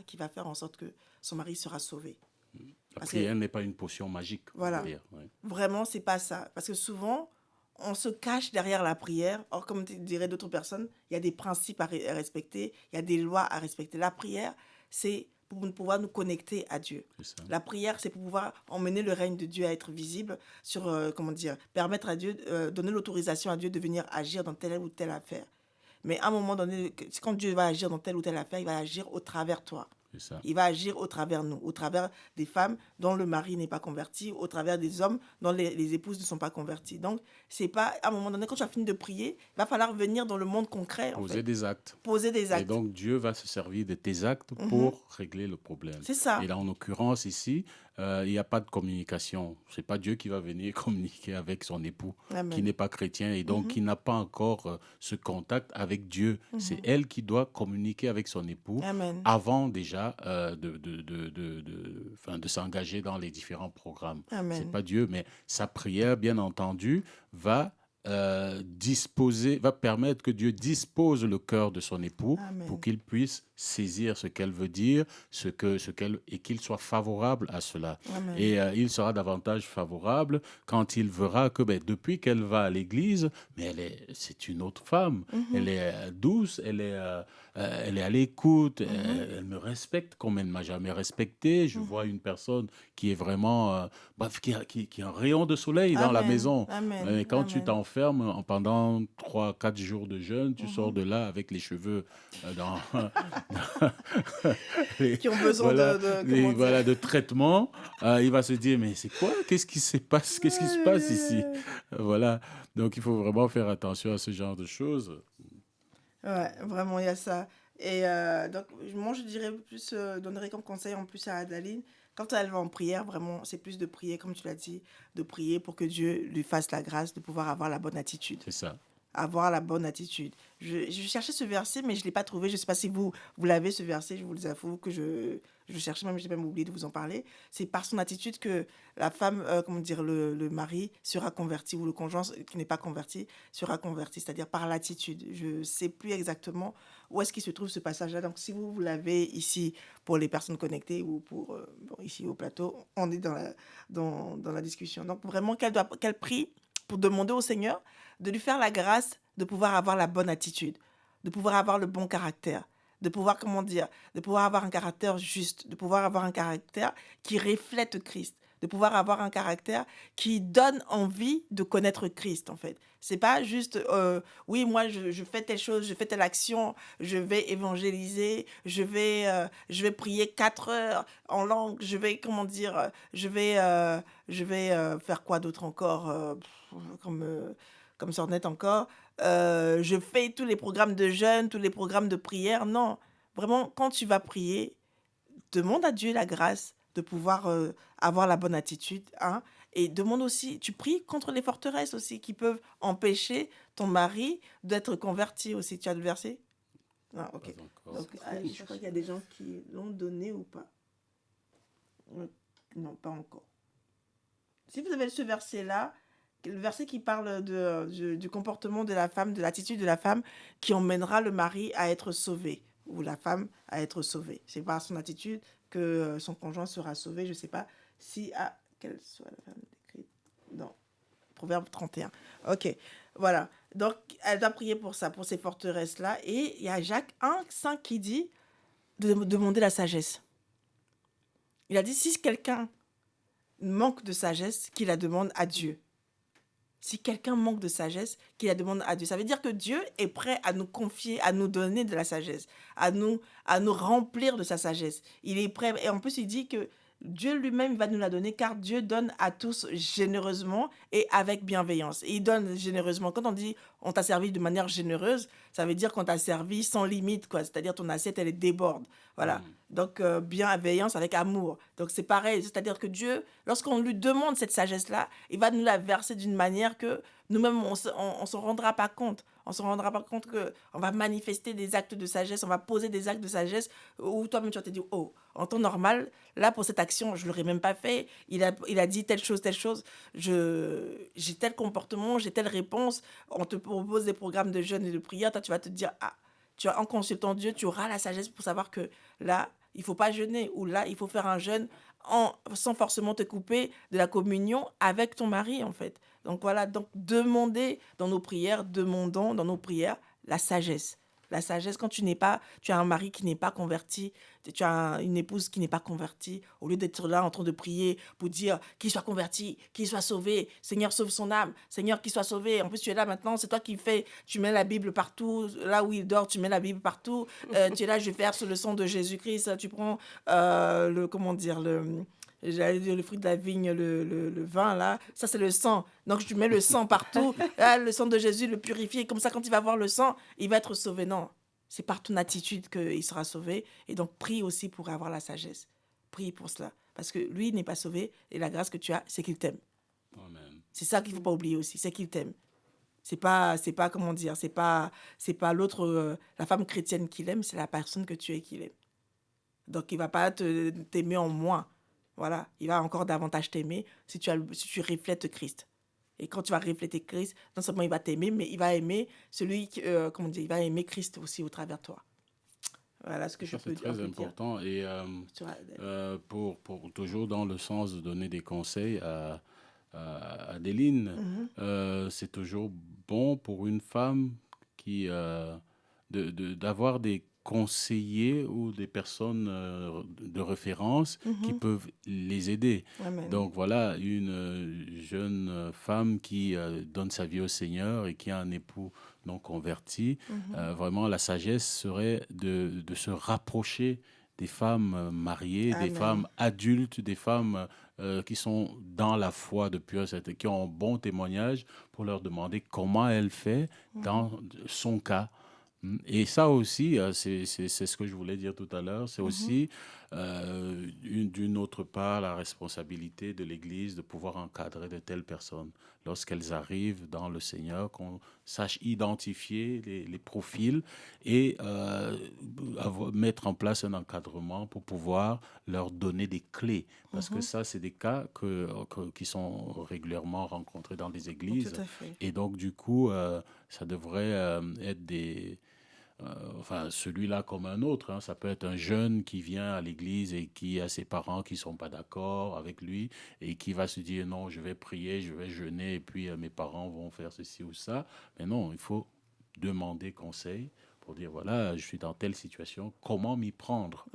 qui va faire en sorte que son mari sera sauvé. La Parce prière n'est pas une potion magique. on Voilà. va dire, ouais. Vraiment, c'est pas ça. Parce que souvent, on se cache derrière la prière. Or, comme diraient d'autres personnes, il y a des principes à respecter, il y a des lois à respecter. La prière, c'est pour pouvoir nous connecter à Dieu. C'est ça. La prière, c'est pour pouvoir emmener le règne de Dieu à être visible sur, permettre à Dieu, donner l'autorisation à Dieu de venir agir dans telle ou telle affaire. Mais à un moment donné, quand Dieu va agir dans telle ou telle affaire, il va agir au travers de toi. C'est ça. Il va agir au travers de nous, au travers des femmes dont le mari n'est pas converti, au travers des hommes dont les épouses ne sont pas converties. Donc, c'est pas, à un moment donné, quand tu as fini de prier, il va falloir venir dans le monde concret, en Poser fait. des actes. Poser des Et actes. donc, Dieu va se servir de tes actes pour régler le problème. C'est ça. Et là, en l'occurrence, ici, il n'y a pas de communication. Ce n'est pas Dieu qui va venir communiquer avec son époux, Amen. qui n'est pas chrétien et donc qui n'a pas encore ce contact avec Dieu. C'est elle qui doit communiquer avec son époux Amen. avant déjà de s'engager dans les différents programmes. Amen. C'est pas Dieu, mais sa prière, bien entendu, va permettre que Dieu dispose le cœur de son époux Amen. pour qu'il puisse saisir ce qu'elle veut dire, et qu'il soit favorable à cela. Amen. Et il sera davantage favorable quand il verra que depuis qu'elle va à l'église, mais c'est une autre femme. Elle est douce, elle est à l'écoute, elle me respecte comme elle ne m'a jamais respecté. Je vois une personne qui est vraiment, qui a un rayon de soleil dans la Amen. les Amen. Mais quand tu Amen. t'enfermes pendant 3-4 jours de jeûne, tu sors de là avec les cheveux Qui ont besoin de traitement. Il va se dire, mais c'est quoi? Qu'est-ce qui se passe? Qu'est-ce qui se passe ici? Voilà. Donc, il faut vraiment faire attention à ce genre de choses. Ouais, vraiment, il y a ça. Et donc, moi, je dirais plus, donnerais comme conseil en plus à Adaline, quand elle va en prière, vraiment, c'est plus de prier, comme tu l'as dit, de prier pour que Dieu lui fasse la grâce de pouvoir avoir la bonne attitude. C'est ça. Avoir la bonne attitude. Je cherchais ce verset, mais je ne l'ai pas trouvé. Je ne sais pas si vous l'avez, ce verset. Je vous avoue que je cherchais, j'ai même oublié de vous en parler. C'est par son attitude que la femme, le mari sera converti, ou le conjoint qui n'est pas converti sera converti, c'est-à-dire par l'attitude. Je ne sais plus exactement où est-ce qu'il se trouve ce passage-là. Donc, si vous l'avez ici pour les personnes connectées ou pour ici au plateau, on est dans la discussion. Donc, vraiment, qu'elle prie pour demander au Seigneur de lui faire la grâce de pouvoir avoir la bonne attitude, de pouvoir avoir le bon caractère, de pouvoir, de pouvoir avoir un caractère juste, de pouvoir avoir un caractère qui reflète Christ, de pouvoir avoir un caractère qui donne envie de connaître Christ, en fait. C'est pas juste, oui, moi, je fais telle chose, je fais telle action, je vais évangéliser, je vais prier 4 heures en langue, je vais faire quoi d'autre encore, comme Sornette encore, je fais tous les programmes de jeûne, tous les programmes de prière. Non, vraiment, quand tu vas prier, demande à Dieu la grâce de pouvoir avoir la bonne attitude. Hein, et demande aussi, tu pries contre les forteresses aussi qui peuvent empêcher ton mari d'être converti aussi. Tu as le verset? Ah, ok. Donc, je crois qu'il y a des gens qui l'ont donné ou pas. Non, pas encore. Si vous avez ce verset-là, le verset qui parle du comportement de la femme, de l'attitude de la femme qui emmènera le mari à être sauvé ou la femme à être sauvée. C'est par son attitude que son conjoint sera sauvé. Je ne sais pas si quelle soit la femme décrite dans Proverbe 31. Ok, voilà. Donc, elle doit prier pour ça, pour ces forteresses-là. Et il y a Jacques 1,5 qui dit de demander la sagesse. Il a dit, si quelqu'un manque de sagesse, qu'il la demande à Dieu. Si quelqu'un manque de sagesse, qu'il la demande à Dieu. Ça veut dire que Dieu est prêt à nous confier, à nous donner de la sagesse, à nous remplir de sa sagesse. Il est prêt. Et en plus, il dit que Dieu lui-même va nous la donner, car Dieu donne à tous généreusement et avec bienveillance. Et il donne généreusement. Quand on dit on t'a servi de manière généreuse, ça veut dire qu'on t'a servi sans limite, quoi. C'est-à-dire ton assiette, elle déborde. Voilà. Donc, bienveillance avec amour. Donc, c'est pareil. C'est-à-dire que Dieu, lorsqu'on lui demande cette sagesse-là, il va nous la verser d'une manière que nous-mêmes, on s'en rendra pas compte. On se rendra pas compte qu'on va manifester des actes de sagesse, on va poser des actes de sagesse où toi-même, tu vas te dire, oh, en temps normal, là, pour cette action, je ne l'aurais même pas fait. Il a dit telle chose. J'ai tel comportement, j'ai telle réponse. On te propose des programmes de jeûne et de prière. Toi, tu vas te dire, ah, en consultant Dieu, tu auras la sagesse pour savoir que là, il ne faut pas jeûner, ou là, il faut faire un jeûne sans forcément te couper de la communion avec ton mari, en fait. Donc voilà, donc demandons dans nos prières la sagesse. La sagesse, quand tu as un mari qui n'est pas converti, tu as une épouse qui n'est pas convertie, au lieu d'être là en train de prier pour dire qu'il soit converti, qu'il soit sauvé, Seigneur sauve son âme, Seigneur qu'il soit sauvé. En plus, tu es là maintenant, c'est toi qui fais, tu mets la Bible partout, là où il dort, tu mets la Bible partout. Tu es là, je verse le sang de Jésus-Christ, tu prends j'allais dire le fruit de la vigne, le vin, là, ça c'est le sang. Donc tu mets le sang partout, là, le sang de Jésus le purifie, comme ça quand il va voir le sang, il va être sauvé. Non, c'est par ton attitude qu'il sera sauvé. Et donc prie aussi pour avoir la sagesse. Prie pour cela. Parce que lui, il n'est pas sauvé, et la grâce que tu as, c'est qu'il t'aime. Amen. C'est ça qu'il ne faut pas oublier aussi, c'est qu'il t'aime. C'est pas comment dire, c'est pas l'autre, la femme chrétienne qu'il aime, c'est la personne que tu es qu'il aime. Donc il va pas t'aimer en moins. Voilà, il va encore davantage t'aimer si tu reflètes Christ. Et quand tu vas refléter Christ, non seulement il va t'aimer, mais il va aimer il va aimer Christ aussi au travers de toi. Voilà ce que je Ça, peux c'est très dire. important. Et Sur pour toujours dans le sens de donner des conseils à Adéline, c'est toujours bon pour une femme d'avoir des conseillers ou des personnes de référence qui peuvent les aider. Amen. Donc voilà, une jeune femme qui donne sa vie au Seigneur et qui a un époux non converti, vraiment la sagesse serait de se rapprocher des femmes mariées, des Amen. femmes adultes, des femmes qui sont dans la foi depuis qui ont un bon témoignage pour leur demander comment elle fait dans son cas. Et ça aussi, c'est ce que je voulais dire tout à l'heure, c'est aussi d'une autre part la responsabilité de l'Église de pouvoir encadrer de telles personnes. Lorsqu'elles arrivent dans le Seigneur, qu'on sache identifier les profils et mettre en place un encadrement pour pouvoir leur donner des clés. Parce que ça, c'est des cas qui sont régulièrement rencontrés dans les églises. Tout à fait. Et donc, du coup, ça devrait être enfin, celui-là comme un autre, hein. Ça peut être un jeune qui vient à l'église et qui a ses parents qui ne sont pas d'accord avec lui et qui va se dire non, je vais prier, je vais jeûner et puis mes parents vont faire ceci ou ça. Mais non, il faut demander conseil pour dire voilà, je suis dans telle situation, comment m'y prendre?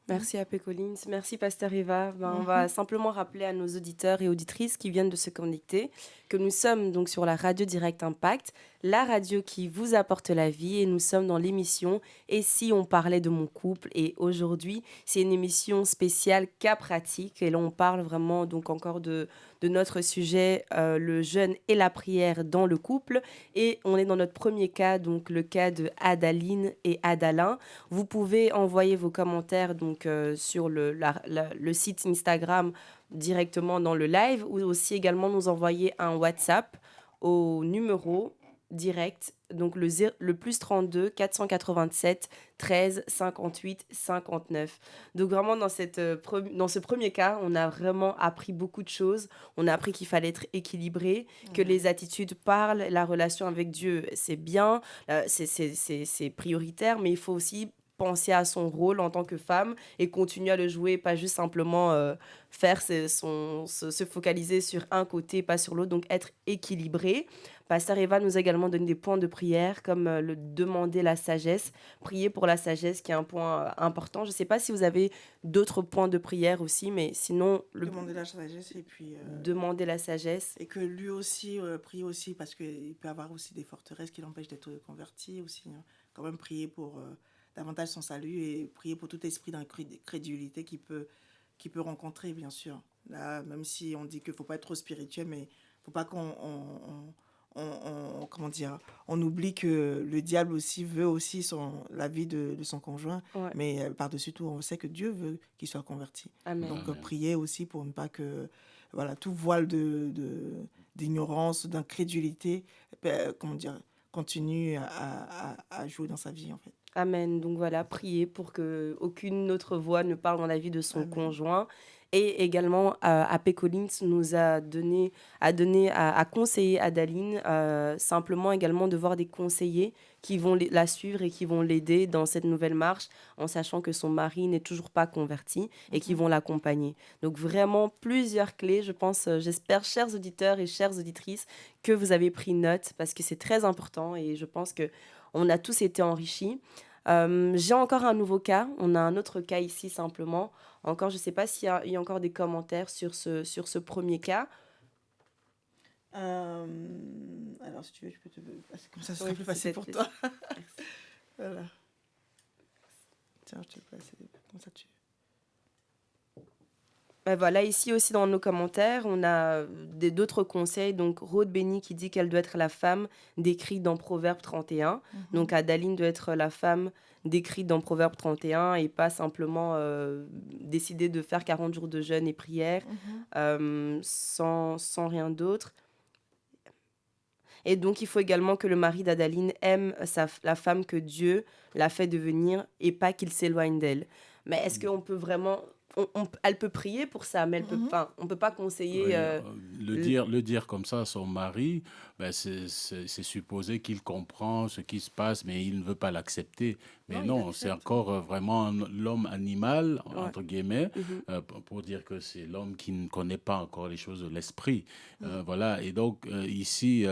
Merci AP Collins, merci Pasteur Eva. On va simplement rappeler à nos auditeurs et auditrices qui viennent de se connecter que nous sommes donc sur la radio Direct Impact, la radio qui vous apporte la vie, et nous sommes dans l'émission Et si on parlait de mon couple. Et aujourd'hui, c'est une émission spéciale cas pratique, et là on parle vraiment donc encore de notre sujet, le jeûne et la prière dans le couple. Et on est dans notre premier cas, donc le cas de Adaline et Adalin. Vous pouvez envoyer vos commentaires donc sur le site Instagram directement dans le live, ou aussi également nous envoyer un WhatsApp au numéro direct, donc le plus 32 487 13 58 59. Donc vraiment dans ce premier cas, on a vraiment appris beaucoup de choses. On a appris qu'il fallait être équilibré, que les attitudes parlent, la relation avec Dieu, c'est bien, c'est prioritaire, mais il faut aussi penser à son rôle en tant que femme et continuer à le jouer, pas juste simplement faire se focaliser sur un côté, pas sur l'autre, donc être équilibré. Pasteur Eva nous a également donné des points de prière, comme le demander la sagesse, prier pour la sagesse, qui est un point important. Je ne sais pas si vous avez d'autres points de prière aussi, mais sinon... Demander la sagesse et puis... demander la sagesse. Et que lui aussi prie aussi, parce qu'il peut avoir aussi des forteresses qui l'empêchent d'être converti aussi. Hein. Quand même prier pour davantage son salut et prier pour tout esprit d'incrédulité qu'il peut rencontrer, bien sûr. Là, même si on dit qu'il ne faut pas être trop spirituel, mais il ne faut pas qu'on comment dire, on oublie que le diable aussi veut aussi la vie de son conjoint, Ouais. mais par-dessus tout, on sait que Dieu veut qu'il soit converti. Amen. Donc, Amen. prier aussi pour ne pas que tout voile d'ignorance, d'incrédulité, comment dire, continue à jouer dans sa vie, en fait. Amen. Donc voilà, prier pour que aucune autre voix ne parle dans la vie de son Amen. conjoint. Et également, AP Collins nous a conseillé Adaline simplement également de voir des conseillers qui vont la suivre et qui vont l'aider dans cette nouvelle marche, en sachant que son mari n'est toujours pas converti et qui vont l'accompagner. Donc vraiment plusieurs clés, je pense, j'espère, chers auditeurs et chères auditrices, que vous avez pris note parce que c'est très important et je pense que on a tous été enrichis. J'ai encore un nouveau cas. On a un autre cas ici simplement. Encore, je ne sais pas s'il y a encore des commentaires sur ce premier cas. Alors, si tu veux, je peux te passer comme ça, ce sera Oui, plus facile pour peut-être. toi. Voilà. Tiens, je te le passe. Comme ça, tu... Ben voilà, ici aussi dans nos commentaires, on a d'autres conseils. Donc, Rode Béni qui dit qu'elle doit être la femme décrite dans Proverbe 31. Donc, Adaline doit être la femme décrite dans Proverbe 31 et pas simplement décider de faire 40 jours de jeûne et prière sans rien d'autre. Et donc, il faut également que le mari d'Adaline aime la femme que Dieu l'a fait devenir et pas qu'il s'éloigne d'elle. Mais est-ce qu'on peut vraiment... elle peut prier pour ça, mais on ne peut pas conseiller... Oui, le dire comme ça à son mari, ben c'est supposer qu'il comprend ce qui se passe, mais il ne veut pas l'accepter. Mais non, c'est encore vraiment l'homme animal, entre guillemets, pour dire que c'est l'homme qui ne connaît pas encore les choses de l'esprit. Voilà, et donc ici,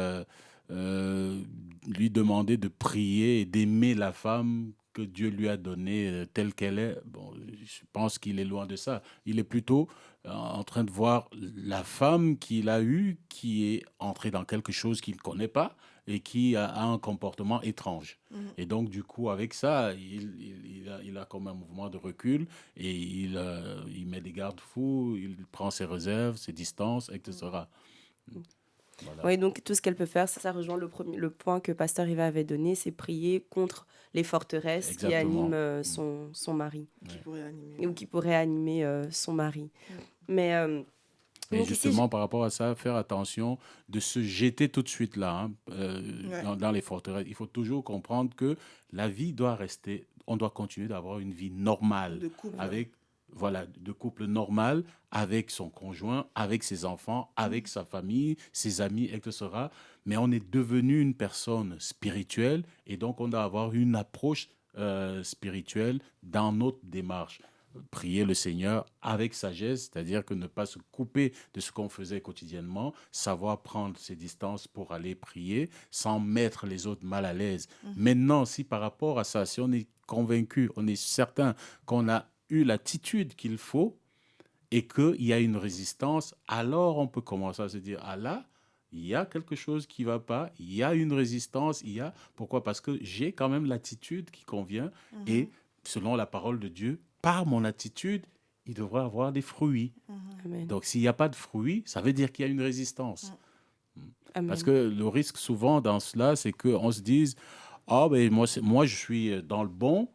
lui demander de prier et d'aimer la femme que Dieu lui a donnée telle qu'elle est, bon, je pense qu'il est loin de ça. Il est plutôt en train de voir la femme qu'il a eue qui est entrée dans quelque chose qu'il ne connaît pas et qui a un comportement étrange. Et donc, du coup, avec ça, il a comme un mouvement de recul et il met des garde-fous, il prend ses réserves, ses distances, etc. Voilà. Oui, donc tout ce qu'elle peut faire, ça rejoint le point que Pasteur Riva avait donné, c'est prier contre les forteresses Exactement. qui animent son mari. Qui pourrait animer. Ou qui pourraient animer son mari. Mais Et donc justement, ici, par rapport à ça, faire attention de se jeter tout de suite là, dans les forteresses. Il faut toujours comprendre que la vie doit rester, on doit continuer d'avoir une vie normale. De couple. De couple normal, avec son conjoint, avec ses enfants, avec sa famille, ses amis, etc. Mais on est devenu une personne spirituelle et donc on doit avoir une approche spirituelle dans notre démarche. Prier le Seigneur avec sagesse, c'est-à-dire que ne pas se couper de ce qu'on faisait quotidiennement, savoir prendre ses distances pour aller prier sans mettre les autres mal à l'aise. Maintenant, si par rapport à ça, si on est convaincu, on est certain qu'on a eu l'attitude qu'il faut et qu'il y a une résistance, alors on peut commencer à se dire, ah là, il y a quelque chose qui ne va pas, il y a une résistance, Pourquoi ? Parce que j'ai quand même l'attitude qui convient et selon la parole de Dieu, par mon attitude, il devrait avoir des fruits. Amen. Donc, s'il n'y a pas de fruits, ça veut dire qu'il y a une résistance. Amen. Parce que le risque souvent dans cela, c'est qu'on se dise, ah ben moi je suis dans le bon,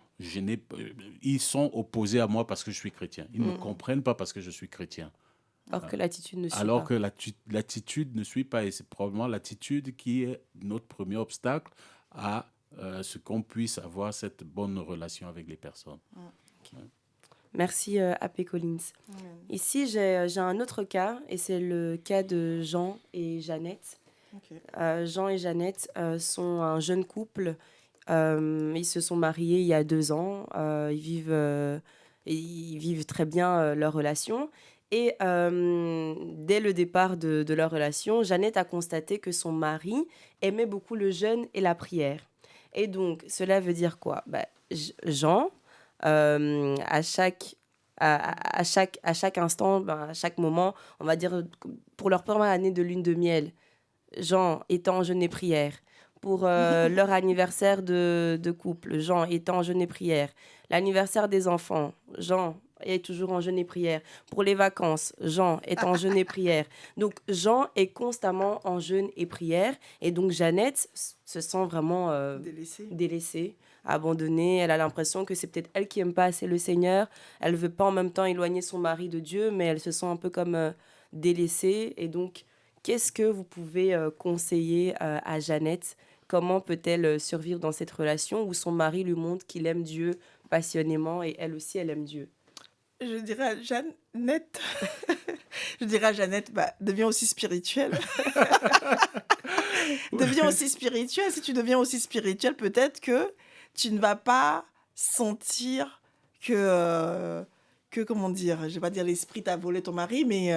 ils sont opposés à moi parce que je suis chrétien. Ils ne me comprennent pas parce que je suis chrétien. Alors que l'attitude ne suit Alors pas. que l'attitude ne suit pas. Et c'est probablement l'attitude qui est notre premier obstacle à ce qu'on puisse avoir cette bonne relation avec les personnes. Merci AP Collins. Ici, j'ai un autre cas, et c'est le cas de Jean et Jeannette. Jean et Jeannette sont un jeune couple. Ils se sont mariés il y a 2 ans. Ils vivent très bien leur relation. Et dès le départ de leur relation, Jeannette a constaté que son mari aimait beaucoup le jeûne et la prière. Et donc, cela veut dire quoi ? Jean, à chaque instant, à chaque moment, on va dire pour leur première année de lune de miel, Jean étant en jeûne et prière. Pour leur anniversaire de couple, Jean étant en jeûne et prière. L'anniversaire des enfants, Jean est toujours en jeûne et prière. Pour les vacances, Jean est en jeûne et prière. Donc, Jean est constamment en jeûne et prière. Et donc, Jeannette se sent vraiment Délaissé. délaissée, abandonnée. Elle a l'impression que c'est peut-être elle qui aime pas assez le Seigneur. Elle veut pas en même temps éloigner son mari de Dieu, mais elle se sent un peu comme délaissée. Et donc, qu'est-ce que vous pouvez conseiller à Jeannette? Comment peut-elle survivre dans cette relation où son mari lui montre qu'il aime Dieu passionnément et elle aussi, elle aime Dieu? Je dirais à Jeannette, bah, deviens aussi spirituelle. Deviens aussi spirituelle. Si tu deviens aussi spirituelle, peut-être que tu ne vas pas sentir que comment dire, je vais pas dire l'esprit t'a volé ton mari, mais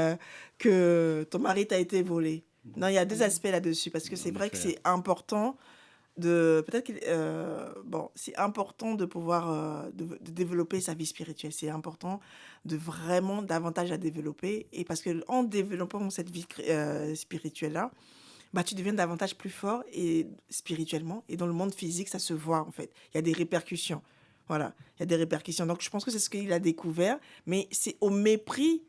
que ton mari t'a été volé. Non, il y a deux aspects là-dessus, parce que c'est En vrai que effet. c'est important bon, c'est important de pouvoir de développer sa vie spirituelle. C'est important de vraiment davantage à développer. Et parce que en développant cette vie spirituelle-là, bah, tu deviens davantage plus fort et spirituellement. Et dans le monde physique, ça se voit en fait. Il y a des répercussions. Voilà, il y a des répercussions. Donc je pense que c'est ce qu'il a découvert, mais c'est au mépris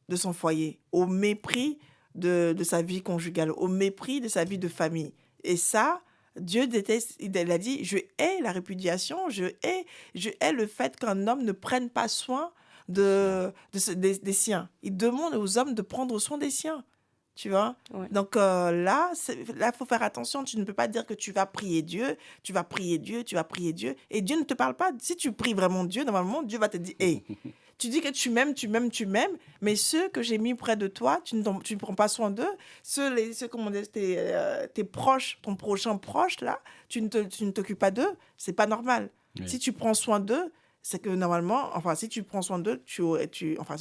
de son foyer, au mépris de sa vie conjugale, au mépris de sa vie de famille. Et ça, Dieu déteste, il a dit, je hais la répudiation, je hais le fait qu'un homme ne prenne pas soin des siens. Il demande aux hommes de prendre soin des siens. Tu vois? Ouais. Donc là, il faut faire attention. Tu ne peux pas dire que tu vas prier Dieu, tu vas prier Dieu, tu vas prier Dieu. Et Dieu ne te parle pas. Si tu pries vraiment Dieu, normalement, Dieu va te dire, hey, tu dis que tu m'aimes, mais ceux que j'ai mis près de toi, tu ne prends pas soin d'eux. Comment dire, tes proches, ton prochain proche, là, tu ne t'occupes pas d'eux. C'est pas normal. Oui. Si tu prends soin d'eux, c'est que normalement, enfin, si tu prends soin d'eux, si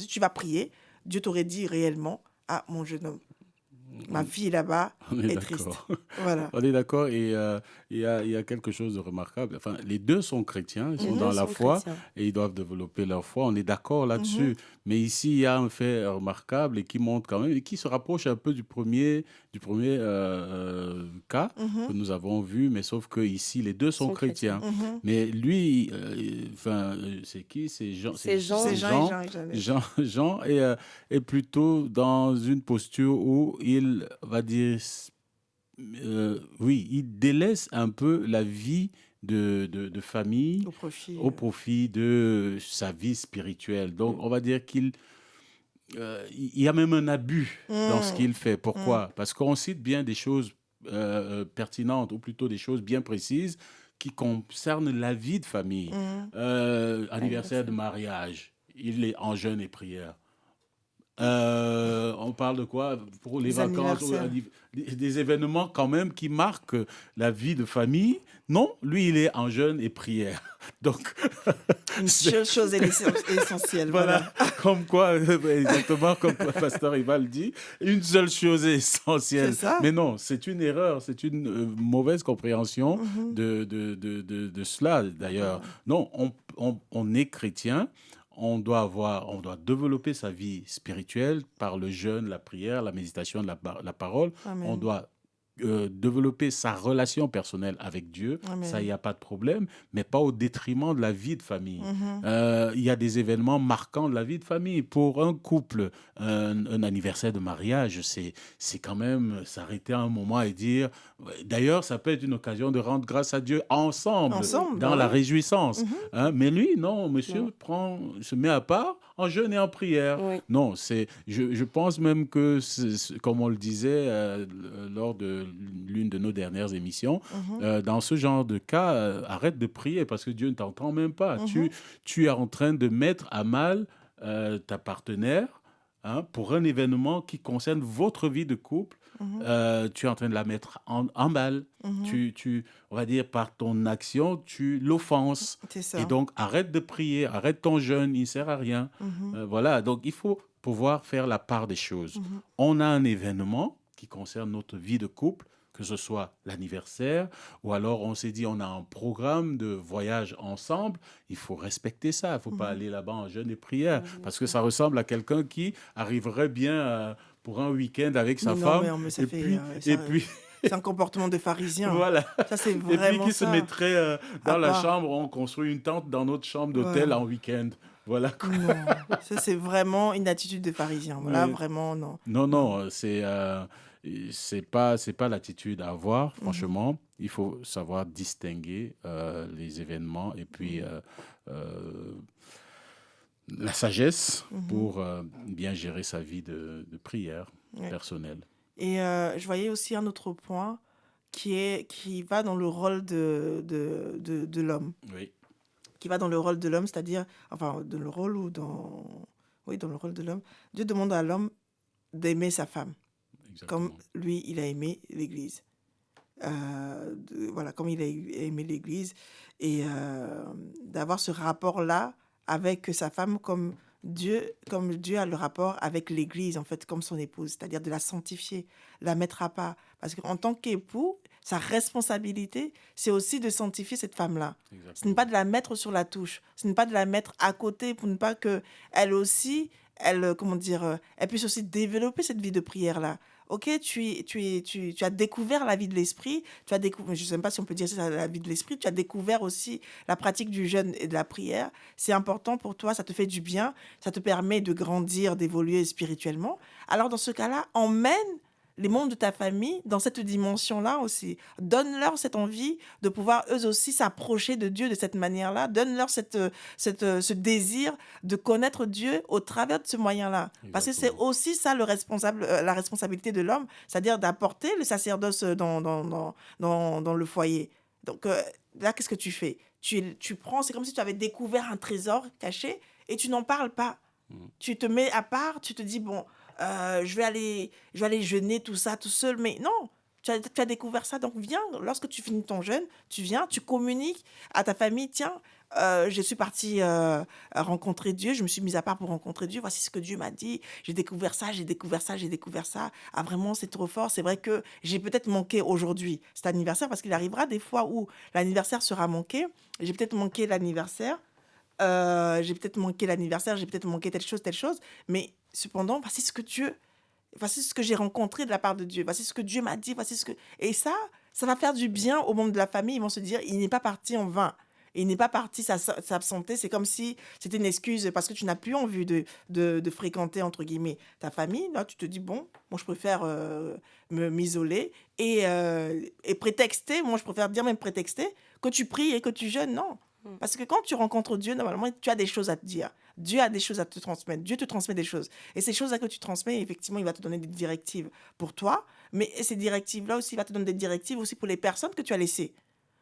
tu vas prier, Dieu t'aurait dit réellement, ah, mon jeune homme, ma fille là-bas On est est triste. d'accord. Voilà. On est d'accord et il y a quelque chose de remarquable. Enfin, les deux sont chrétiens, ils sont Les dans deux la sont foi chrétiens. et ils doivent développer leur foi. On est d'accord là-dessus. Mais ici, il y a un fait remarquable et qui montre quand même et qui se rapproche un peu du premier cas que nous avons vu, mais sauf que ici, les deux sont Sont chrétiens. chrétiens. Mais lui, c'est qui? C'est Jean. C'est Jean. C'est Jean et Jean et Jeannette. Jean est plutôt dans une posture où il va dire, oui, il délaisse un peu la vie de famille Au au profit. profit de sa vie spirituelle. Donc, on va dire il y a même un abus dans ce qu'il fait. Pourquoi? Parce qu'on cite bien des choses pertinentes, ou plutôt des choses bien précises qui concernent la vie de famille. Anniversaire de mariage, il est en jeûne et prière. On parle de quoi pour les Les vacances, anniversaires. des événements quand même qui marquent la vie de famille. Non, lui, il est en jeûne et prière. Donc, Une c'est- seule chose est essentielle. voilà, Voilà. comme quoi, exactement comme Pasteur Ival dit, une seule chose est essentielle. C'est ça. Mais non, c'est une erreur, c'est une mauvaise compréhension de cela d'ailleurs. Non, on est chrétien, on doit développer sa vie spirituelle par le jeûne, la prière, la méditation, la parole. Amen. On doit développer sa relation personnelle avec Dieu, Amen. ça, il n'y a pas de problème, mais pas au détriment de la vie de famille. Mhm. Il y a des événements marquants de la vie de famille. Pour un couple, un anniversaire de mariage, c'est quand même s'arrêter un moment et dire... D'ailleurs, ça peut être une occasion de rendre grâce à Dieu ensemble, Ensemble, dans bah la ouais. réjouissance. Hein, mais lui, non, monsieur Non. se met à part en jeûne et en prière. Oui. Non, je pense même que, comme on le disait lors de l'une de nos dernières émissions, dans ce genre de cas, arrête de prier parce que Dieu ne t'entend même pas. Tu es en train de mettre à mal ta partenaire, hein, pour un événement qui concerne votre vie de couple. Tu es en train de la mettre en mal. On va dire, par ton action, tu l'offenses. C'est ça. Et donc, arrête de prier, arrête ton jeûne, il ne sert à rien. Voilà, donc il faut pouvoir faire la part des choses. On a un événement qui concerne notre vie de couple, que ce soit l'anniversaire, ou alors on s'est dit on a un programme de voyage ensemble, il faut respecter ça, il ne faut pas aller là-bas en jeûne et prière, parce que ça ressemble à quelqu'un qui arriverait bien pour un week-end avec sa Mais non, femme, mais ça et fait, puis, ça- et puis C'est un comportement de pharisien. Voilà. Ça, c'est Et puis vraiment qui se ça. mettrait dans À la part. chambre, on construit une tente dans notre chambre d'hôtel Ouais. en week-end. Voilà quoi. Non. Ça, c'est vraiment une attitude de pharisien. Voilà, Oui. vraiment, non. Non, Non. non, c'est pas l'attitude à avoir, Mhm. franchement. Il faut savoir distinguer les événements et puis euh, la sagesse Mhm. pour bien gérer sa vie de prière Ouais. personnelle. Et je voyais aussi un autre point qui va dans le rôle de l'homme. Oui, Qui va dans le rôle de l'homme, c'est-à-dire, enfin, dans le rôle ou dans... Oui, dans le rôle de l'homme. Dieu demande à l'homme d'aimer sa femme, comme exactement. lui, il a aimé l'Église. Voilà, comme il a aimé l'Église. Et d'avoir ce rapport-là avec sa femme comme Dieu a le rapport avec l'Église, en fait, comme son épouse, c'est-à-dire de la sanctifier, la mettre à part. Parce qu'en tant qu'époux, sa responsabilité, c'est aussi de sanctifier cette femme-là. Ce n'est Exactement. pas de la mettre sur la touche, ce n'est pas de la mettre à côté pour ne pas que elle aussi, comment dire, elle puisse aussi développer cette vie de prière-là. Ok, tu as découvert la vie de l'esprit, tu as découvert, je ne sais même pas si on peut dire ça, la vie de l'esprit, tu as découvert aussi la pratique du jeûne et de la prière. C'est important pour toi, ça te fait du bien, ça te permet de grandir, d'évoluer spirituellement. Alors dans ce cas-là, emmène les membres de ta famille dans cette dimension-là aussi. Donne-leur cette envie de pouvoir eux aussi s'approcher de Dieu de cette manière-là. Donne-leur ce désir de connaître Dieu au travers de ce moyen-là. Parce que c'est Exactement. aussi ça la responsabilité de l'homme, c'est-à-dire d'apporter le sacerdoce dans le foyer. Donc là, qu'est-ce que tu fais? Tu prends, c'est comme si tu avais découvert un trésor caché et tu n'en parles pas. Mm. Tu te mets à part, tu te dis, bon, je vais aller jeûner tout ça tout seul. Mais non, tu as découvert ça. Donc viens, lorsque tu finis ton jeûne, tu viens, tu communiques à ta famille. Tiens, je suis partie rencontrer Dieu. Je me suis mise à part pour rencontrer Dieu. Voici ce que Dieu m'a dit. J'ai découvert ça, j'ai découvert ça, j'ai découvert ça. Ah, vraiment, c'est trop fort. C'est vrai que j'ai peut-être manqué aujourd'hui cet anniversaire parce qu'il arrivera des fois où l'anniversaire sera manqué. J'ai peut-être manqué l'anniversaire. J'ai peut-être manqué telle chose, mais cependant, voici ce que j'ai rencontré de la part de Dieu, voici ce que Dieu m'a dit, Et ça va faire du bien aux membres de la famille, ils vont se dire, il n'est pas parti en vain. Il n'est pas parti s'absenter, c'est comme si c'était une excuse parce que tu n'as plus envie de fréquenter, entre guillemets, ta famille. Là, tu te dis, bon, moi, je préfère m'isoler et prétexter, moi, je préfère dire même prétexter, que tu pries et que tu jeûnes, non. Mm. Parce que quand tu rencontres Dieu, normalement, tu as des choses à te dire. Dieu a des choses à te transmettre. Dieu te transmet des choses. Et ces choses-là que tu transmets, effectivement, il va te donner des directives pour toi. Mais ces directives-là aussi, il va te donner des directives aussi pour les personnes que tu as laissées.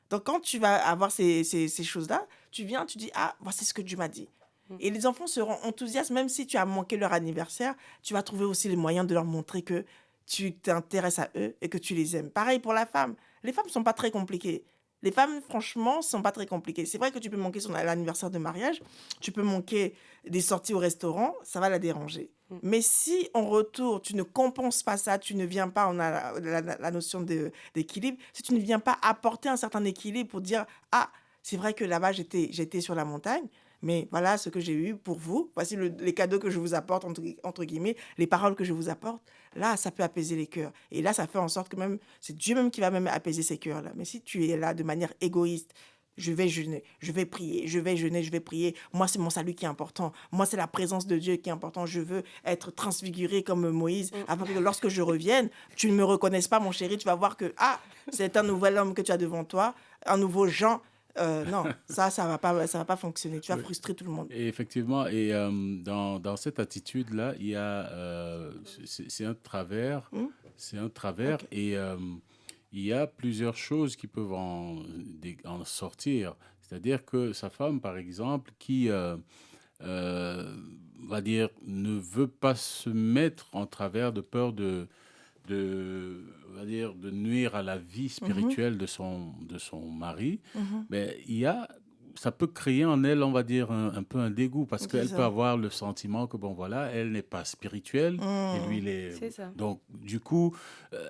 Donc, quand tu vas avoir ces choses-là, tu viens, tu dis, ah, voici ce que Dieu m'a dit. Mm. Et les enfants seront enthousiastes, même si tu as manqué leur anniversaire, tu vas trouver aussi les moyens de leur montrer que tu t'intéresses à eux et que tu les aimes. Pareil pour la femme. Les femmes ne sont pas très compliquées. Les femmes, franchement, sont pas très compliquées. C'est vrai que tu peux manquer l'anniversaire de mariage, tu peux manquer des sorties au restaurant, ça va la déranger. Mm. Mais si en retour, tu ne compenses pas ça, tu ne viens pas, on a la notion d'équilibre, si tu ne viens pas apporter un certain équilibre pour dire, ah, c'est vrai que là-bas, j'étais sur la montagne, mais voilà ce que j'ai eu pour vous, voici les cadeaux que je vous apporte, entre guillemets, les paroles que je vous apporte, là, ça peut apaiser les cœurs. Et là, ça fait en sorte que même, c'est Dieu même qui va même apaiser ces cœurs-là. Mais si tu es là de manière égoïste, je vais jeûner, je vais prier, je vais jeûner, je vais prier. Moi, c'est mon salut qui est important. Moi, c'est la présence de Dieu qui est important. Je veux être transfiguré comme Moïse, afin que lorsque je revienne, tu ne me reconnaisses pas, mon chéri. Tu vas voir que, ah, c'est un nouvel homme que tu as devant toi, un nouveau Jean. Non, ça va pas fonctionner. Tu vas Oui. frustrer tout le monde. Et effectivement, et dans cette attitude-là, il y a, c'est un travers, Hmm? c'est un travers, Ok. et il y a plusieurs choses qui peuvent en sortir. C'est-à-dire que sa femme, par exemple, qui, euh, va dire, ne veut pas se mettre en travers de peur on va dire, de nuire à la vie Mhm, spirituelle de son mari, mhm. mais ça peut créer en elle, on va dire, un peu un dégoût, parce C'est qu'elle peut ça. avoir le sentiment que, bon, voilà, elle n'est pas spirituelle, et lui, Hmm. il est... C'est ça. Donc, du coup, euh,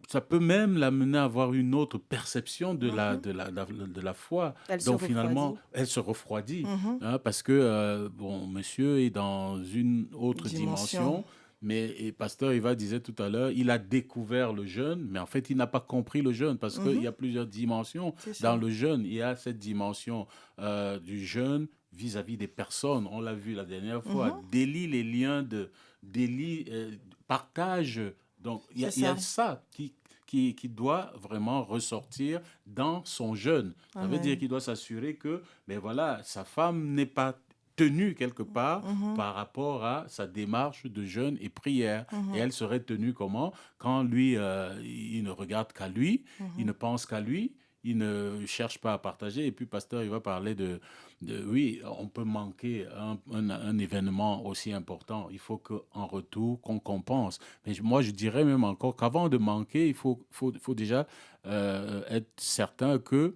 ça peut même l'amener à avoir une autre perception Mhm, de la foi. Elle se Donc, finalement, refroidit. elle se refroidit, mhm. hein, parce que, bon, monsieur est dans une autre Dimension. dimension, et Pasteur Eva disait tout à l'heure, il a découvert le jeûne, mais en fait, il n'a pas compris le jeûne parce qu'il y a plusieurs dimensions C'est dans ça. le jeûne. Il y a cette dimension du jeûne vis-à-vis des personnes. On l'a vu la dernière fois. Mhm. Délie les liens délie, partage. Donc, C'est il y a ça. ça qui doit vraiment ressortir dans son jeûne. Ça veut dire Amen. qu'il doit s'assurer que, ben voilà, sa femme n'est pas tenue quelque part Mhm. par rapport à sa démarche de jeûne et prière. Et Mhm. elle serait tenue comment? Quand lui, il ne regarde qu'à lui, il Mhm. ne pense qu'à lui, il ne cherche pas à partager. Et puis, pasteur, il va parler oui, on peut manquer un événement aussi important. Il faut qu'en retour, qu'on compense. Mais moi, je dirais même encore qu'avant de manquer, il faut déjà être certain que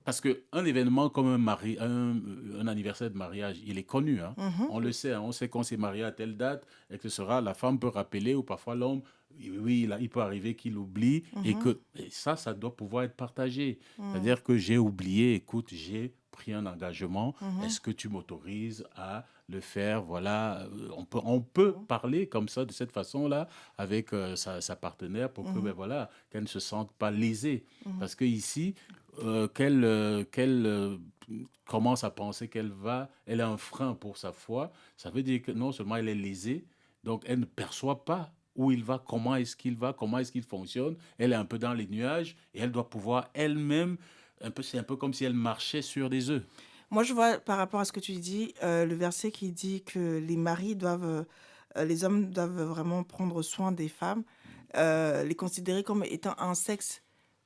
parce qu'un événement comme un anniversaire de mariage, il est connu. Hein. Mhm. On le sait, hein, on sait qu'on s'est marié à telle date, etc. La femme peut rappeler ou parfois l'homme, oui, il peut arriver qu'il oublie Mhm. et ça doit pouvoir être partagé. Mhm. C'est-à-dire que j'ai oublié, écoute, j'ai pris un engagement, Mhm. est-ce que tu m'autorises à le faire? Voilà, on peut parler comme ça, de cette façon-là, avec sa partenaire pour que, ben Mhm. voilà, qu'elle ne se sente pas lésée. Mhm. Parce que ici, qu'elle commence à penser elle est un frein pour sa foi, ça veut dire que non seulement elle est lésée, donc elle ne perçoit pas où il va, comment est-ce qu'il fonctionne. Elle est un peu dans les nuages et elle doit pouvoir elle-même, c'est un peu comme si elle marchait sur des œufs. Moi, je vois par rapport à ce que tu dis, le verset qui dit que les hommes doivent vraiment prendre soin des femmes, les considérer comme étant un sexe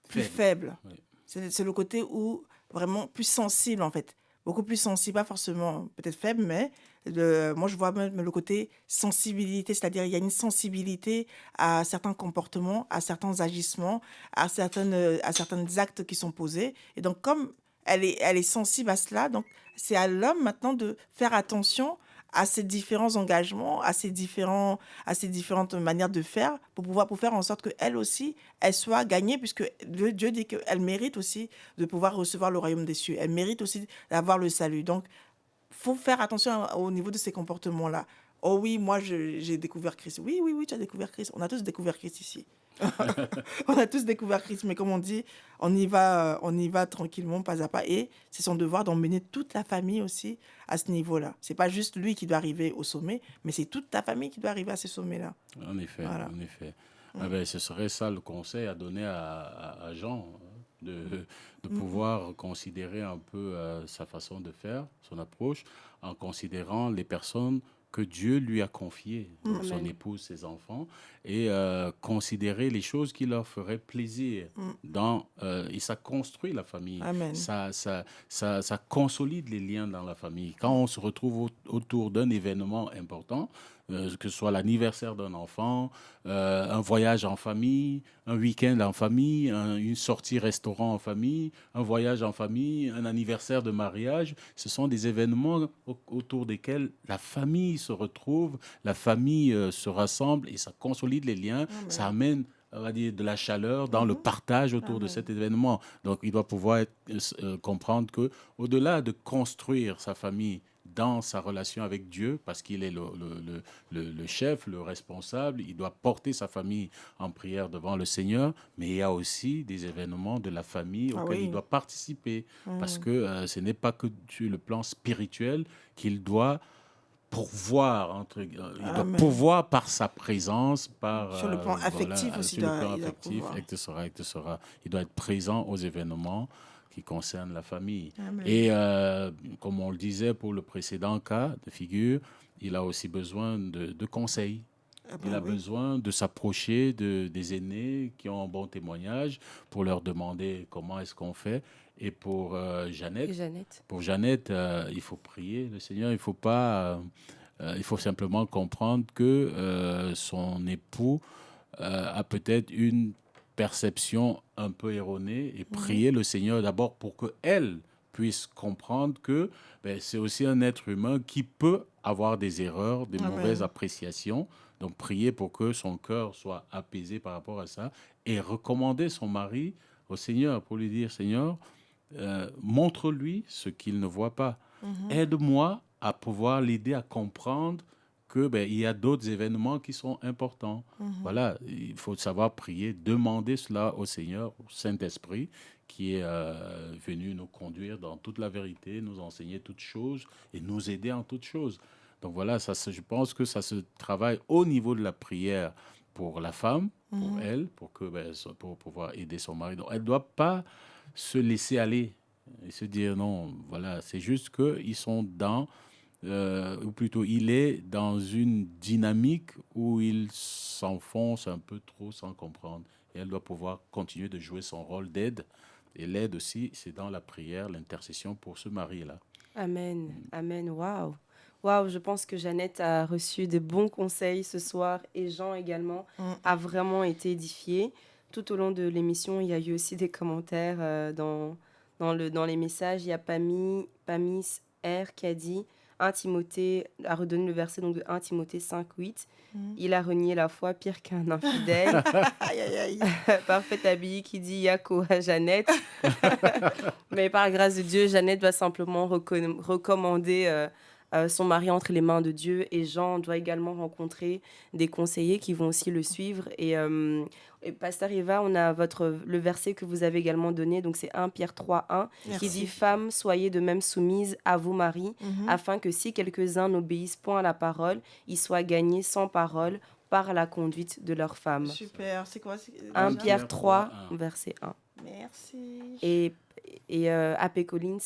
plus Faible. faible. Oui. C'est le côté où vraiment plus sensible en fait. Beaucoup plus sensible, pas forcément peut-être faible, mais moi je vois même le côté sensibilité, c'est-à-dire il y a une sensibilité à certains comportements, à certains agissements, à certains actes qui sont posés. Et donc comme elle est sensible à cela, donc c'est à l'homme maintenant de faire attention à ces différents engagements, à ces différentes manières de faire pour faire en sorte qu'elle aussi, elle soit gagnée, puisque Dieu dit qu'elle mérite aussi de pouvoir recevoir le royaume des cieux. Elle mérite aussi d'avoir le salut. Donc, faut faire attention au niveau de ces comportements-là. Oh oui, moi, j'ai découvert Christ. Oui, oui, oui, tu as découvert Christ. On a tous découvert Christ ici. On a tous découvert Christ, mais comme on dit, on y va tranquillement, pas à pas. Et c'est son devoir d'emmener toute la famille aussi à ce niveau-là. C'est pas juste lui qui doit arriver au sommet, mais c'est toute ta famille qui doit arriver à ce sommet-là. En effet, Voilà. en effet. Mm. Ah ben, ce serait ça le conseil à donner à Jean, hein, de pouvoir considérer un peu sa façon de faire, son approche, en considérant les personnes que Dieu lui a confiées, donc son Amen. épouse, ses enfants, et considérer les choses qui leur feraient plaisir. Et ça construit la famille, Amen. ça consolide les liens dans la famille. Quand on se retrouve autour d'un événement important, que ce soit l'anniversaire d'un enfant, un voyage en famille, un week-end en famille, une sortie restaurant en famille, un voyage en famille, un anniversaire de mariage. Ce sont des événements autour desquels la famille se retrouve, la famille se rassemble et ça consolide les liens, ça Amen. amène on va dire, de la chaleur dans le partage autour de Amen. cet événement. Donc, il doit pouvoir comprendre que, au-delà de construire sa famille dans sa relation avec Dieu, parce qu'il est le chef, le responsable, il doit porter sa famille en prière devant le Seigneur, mais il y a aussi des événements de la famille Ah auxquels il oui. doit participer, parce Mm. que ce n'est pas que sur le plan spirituel qu'il doit pourvoir, il doit Amen. pourvoir par sa présence, par, Sur le plan voilà, affectif aussi, sur le plan il doit affectif, pouvoir. etc. Il doit être présent aux événements qui concernent la famille. Amen. Et comme on le disait pour le précédent cas de figure, il a aussi besoin de conseils. Ah Il ben a oui. besoin de s'approcher des aînés qui ont un bon témoignage pour leur demander comment est-ce qu'on fait. Et Et Jeannette. pour Jeannette, il faut prier le Seigneur. Il faut pas, il faut simplement comprendre que son époux a peut-être une perception un peu erronée et prier le Seigneur d'abord pour que elle puisse comprendre que ben, c'est aussi un être humain qui peut avoir des erreurs, des mauvaises Amen. appréciations. Donc prier pour que son cœur soit apaisé par rapport à ça et recommander son mari au Seigneur pour lui dire Seigneur, montre-lui ce qu'il ne voit pas. Mhm. Aide-moi à pouvoir l'aider à comprendre que il y a d'autres événements qui sont importants. Voilà, il faut savoir prier, demander cela au Seigneur, au Saint-Esprit, qui est venu nous conduire dans toute la vérité, nous enseigner toutes choses et nous aider en toutes choses. Donc voilà, je pense que ça se travaille au niveau de la prière pour la femme, pour elle, pour pouvoir aider son mari. Donc elle ne doit pas se laisser aller et se dire non, voilà, c'est juste qu'ils sont ou plutôt il est dans une dynamique où il s'enfonce un peu trop sans comprendre. Et elle doit pouvoir continuer de jouer son rôle d'aide. Et l'aide aussi, c'est dans la prière, l'intercession pour ce mari-là. Amen. Amen. Waouh. Waouh, je pense que Jeannette a reçu des bons conseils ce soir et Jean également a vraiment été édifié. Tout au long de l'émission, il y a eu aussi des commentaires dans les messages. Il y a Pamis R qui a dit 1 Timothée, a redonné le verset donc de 1 Timothée 5:8. Il a renié la foi pire qu'un infidèle. Aïe, aïe, aïe. Parfait Abby qui dit Yako à Jeannette. Mais par la grâce de Dieu, Jeannette doit simplement recommander son mari entre les mains de Dieu, et Jean doit également rencontrer des conseillers qui vont aussi le suivre. Et Pasteur Eva, on a le verset que vous avez également donné, donc c'est 1 Pierre 3:1 qui Merci. dit « Femmes, soyez de même soumises à vos maris, afin que si quelques-uns n'obéissent point à la parole, ils soient gagnés sans parole par la conduite de leurs femmes. » Super. C'est quoi 1 déjà Pierre 3, 3:1. verset 1. Merci. Et AP Collins,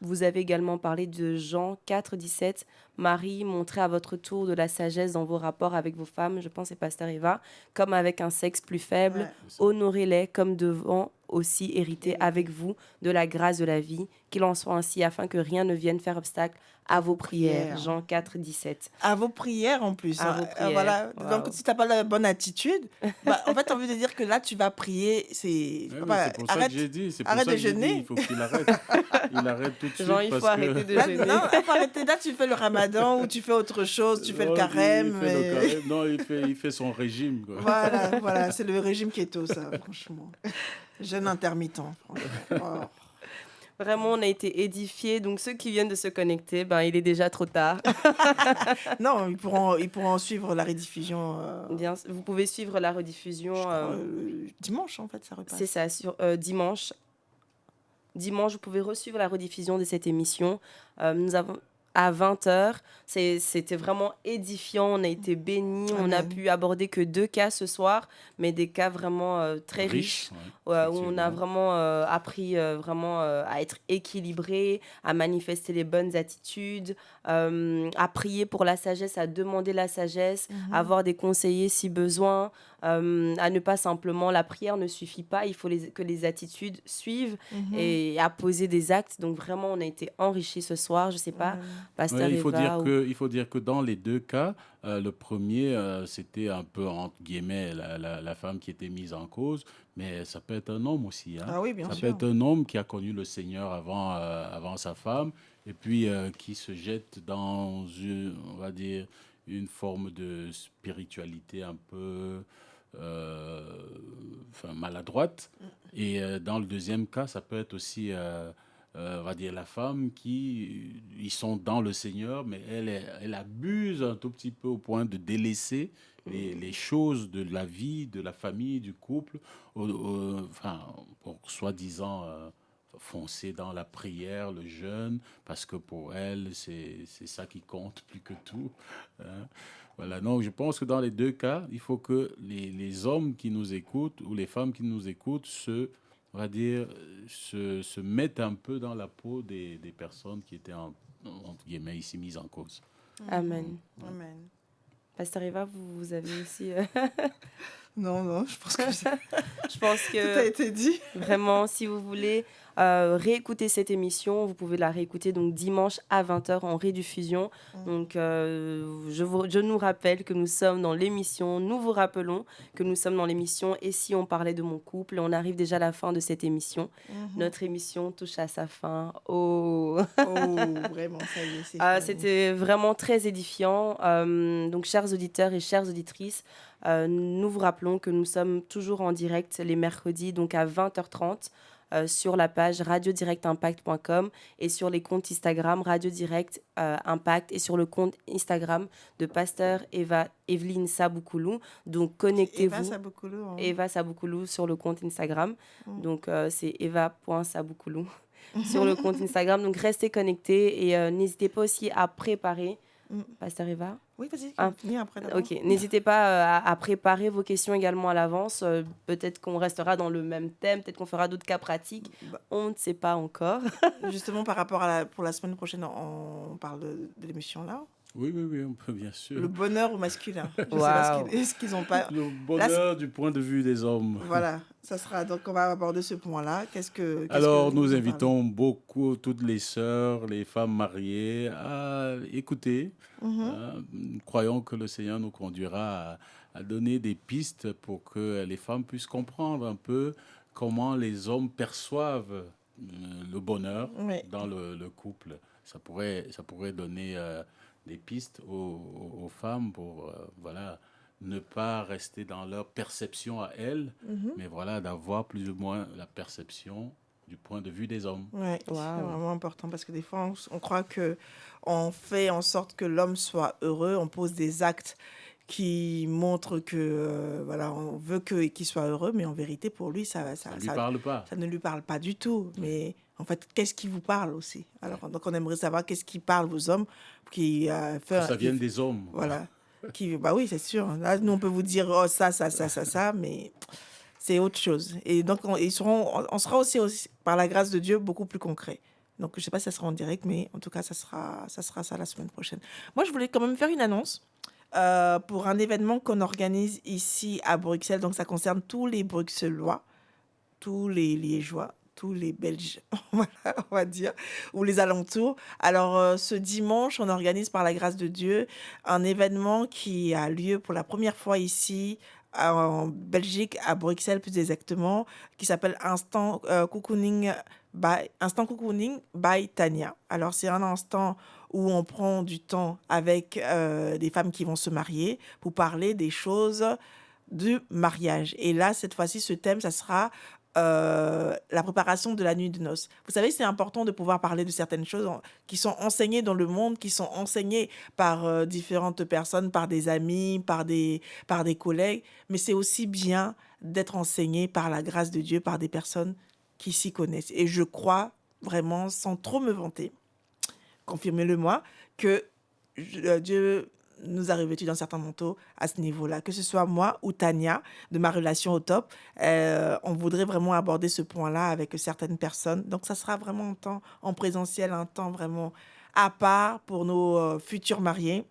vous avez également parlé de Jean 4:17. Marie, montrez à votre tour de la sagesse dans vos rapports avec vos femmes, je pense que c'est Pasteur Eva, comme avec un sexe plus faible. Ouais. Honorez-les comme devant aussi hériter avec vous de la grâce de la vie, qu'il en soit ainsi afin que rien ne vienne faire obstacle à vos prières. Jean 4:17. À vos prières en plus. À hein. vos prières. Voilà. Wow. Donc, si tu n'as pas la bonne attitude, en fait, tu as envie de dire que là, tu vas prier. Ouais, mais c'est pour ça que j'ai dit, c'est pour arrête ça de que j'ai dit, jeûner. il faut qu'il arrête. Il arrête tout de suite Jean, il faut parce que... arrêter de Là, jeûner. non, faut arrêter. Là, tu fais le ramadan ou tu fais autre chose, tu fais le Non, carême. il fait le et- carême. Non, il fait son régime, quoi. Voilà, c'est le régime keto, ça, franchement. Jeûne intermittent, franchement. Oh. Vraiment, on a été édifiés. Donc, ceux qui viennent de se connecter, il est déjà trop tard. Non, ils pourront suivre la rediffusion Bien, vous pouvez suivre la rediffusion. je crois, dimanche, en fait, ça repasse. C'est ça, sur dimanche. Dimanche, vous pouvez resuivre la rediffusion de cette émission. Nous avons à 20h. C'était vraiment édifiant. On a été bénis. On a Amen. pu aborder que 2 cas ce soir, mais des cas vraiment très riches. ouais, Où on a effectivement. vraiment appris à être équilibré, à manifester les bonnes attitudes, à prier pour la sagesse, à demander la sagesse, à avoir des conseillers si besoin, à ne pas simplement... La prière ne suffit pas, il faut que les attitudes suivent et à poser des actes. Donc vraiment, on a été enrichis ce soir. Je ne sais pas, Pasteur Ouais, Eva... il faut dire que dans les deux cas, le premier, c'était un peu, entre guillemets, la femme qui était mise en cause, mais ça peut être un homme aussi. Hein. Ah oui, bien Ça sûr. peut être un homme qui a connu le Seigneur avant sa femme, et puis qui se jette dans, on va dire, une forme de spiritualité un peu maladroite. Et dans le deuxième cas, ça peut être aussi... on va dire la femme ils sont dans le Seigneur, mais elle abuse un tout petit peu au point de délaisser les choses de la vie, de la famille, du couple, pour soi-disant foncer dans la prière, le jeûne, parce que pour elle, c'est ça qui compte plus que tout. Hein. Voilà, donc je pense que dans les deux cas, il faut que les hommes qui nous écoutent ou les femmes qui nous écoutent on va dire, se mettent un peu dans la peau des personnes qui étaient, entre guillemets, ici mises en cause. Amen. Amen. Pasteur Eva, vous avez aussi... Non, je pense que Je pense tout a que... été dit. Vraiment, si vous voulez réécouter cette émission, vous pouvez la réécouter donc dimanche à 20h en rediffusion. Donc, je nous rappelle que nous sommes dans l'émission, nous vous rappelons que nous sommes dans l'émission Et si on parlait de mon couple, on arrive déjà à la fin de cette émission. Notre émission touche à sa fin. Oh, Oh, vraiment, ça y est, c'est fini. C'était vraiment très édifiant. Donc, chers auditeurs et chères auditrices, nous vous rappelons que nous sommes toujours en direct les mercredis, donc à 20h30. sur la page radiodirectimpact.com et sur les comptes Instagram Radio Direct Impact et sur le compte Instagram de Pasteur Evelyne Saboukoulou. Donc connectez-vous. Eva Saboukoulou. Hein. Eva Saboukoulou sur le compte Instagram. Donc c'est eva.saboukoulou sur le compte Instagram. Donc restez connectés et n'hésitez pas aussi à préparer. Pasteur Eva. Oui, vas-y, continue après d'abord. Ok, n'hésitez pas à préparer vos questions également à l'avance. Peut-être qu'on restera dans le même thème, peut-être qu'on fera d'autres cas pratiques. On ne sait pas encore. Justement, par rapport pour la semaine prochaine, on parle de l'émission là. Oui, on peut bien sûr. Le bonheur au masculin. Je Wow. sais pas ce qu'ils ont pas. Le bonheur du point de vue des hommes. Voilà, ça sera. Donc, on va aborder ce point-là. Alors, nous invitons beaucoup toutes les sœurs, les femmes mariées à écouter. Nous croyons que le Seigneur nous conduira à donner des pistes pour que les femmes puissent comprendre un peu comment les hommes perçoivent le bonheur dans le couple. Ça pourrait donner des pistes aux femmes pour ne pas rester dans leur perception à elles, mais d'avoir plus ou moins la perception du point de vue des hommes. Oui, c'est vraiment important parce que des fois, on croit qu'on fait en sorte que l'homme soit heureux, on pose des actes qui montrent que on veut qu'il soit heureux, mais en vérité, pour lui, ça lui parle pas. Ça ne lui parle pas du tout. Mais en fait, qu'est-ce qui vous parle aussi? Alors, donc, on aimerait savoir qu'est-ce qui parle aux hommes que ça vienne des hommes. Voilà. Oui, c'est sûr. Là, nous, on peut vous dire ça, mais c'est autre chose. Et donc, on sera aussi, par la grâce de Dieu, beaucoup plus concret. Donc, je ne sais pas si ça sera en direct, mais en tout cas, ça sera ça la semaine prochaine. Moi, je voulais quand même faire une annonce pour un événement qu'on organise ici à Bruxelles. Donc, ça concerne tous les Bruxellois, tous les Liégeois, tous les Belges, on va dire, ou les alentours. Alors, ce dimanche, on organise par la grâce de Dieu un événement qui a lieu pour la première fois ici en Belgique, à Bruxelles plus exactement, qui s'appelle Instant Cocooning by Tania. Alors, c'est un instant où on prend du temps avec des femmes qui vont se marier pour parler des choses du mariage. Et là, cette fois-ci, ce thème, ça sera la préparation de la nuit de noces. Vous savez, c'est important de pouvoir parler de certaines choses qui sont enseignées dans le monde, qui sont enseignées par différentes personnes, par des amis, par des collègues, mais c'est aussi bien d'être enseigné par la grâce de Dieu, par des personnes qui s'y connaissent. Et je crois vraiment, sans trop me vanter, confirmez-le-moi, que Dieu nous a revêtus d'un certain manteau à ce niveau-là. Que ce soit moi ou Tania, de ma relation au top, on voudrait vraiment aborder ce point-là avec certaines personnes. Donc, ça sera vraiment un temps en présentiel, un temps vraiment à part pour nos futurs mariés.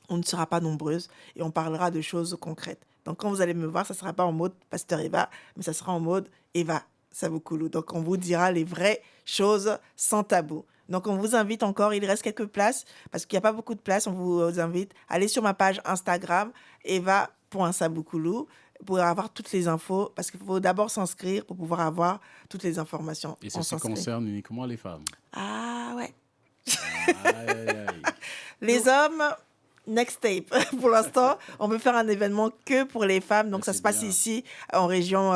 On ne sera pas nombreuses et on parlera de choses concrètes. Donc, quand vous allez me voir, ça ne sera pas en mode Pasteur Eva, mais ça sera en mode Eva Saboukoulou. Donc, on vous dira les vraies choses sans tabou. Donc, on vous invite encore, il reste quelques places, parce qu'il n'y a pas beaucoup de places, on vous invite à aller sur ma page Instagram, eva.saboukoulou, pour avoir toutes les infos, parce qu'il faut d'abord s'inscrire pour pouvoir avoir toutes les informations. Et ça concerne uniquement les femmes. Ah ouais. Aïe. Les hommes... Next tape. Pour l'instant, on veut faire un événement que pour les femmes. Donc, ça se passe ici, en région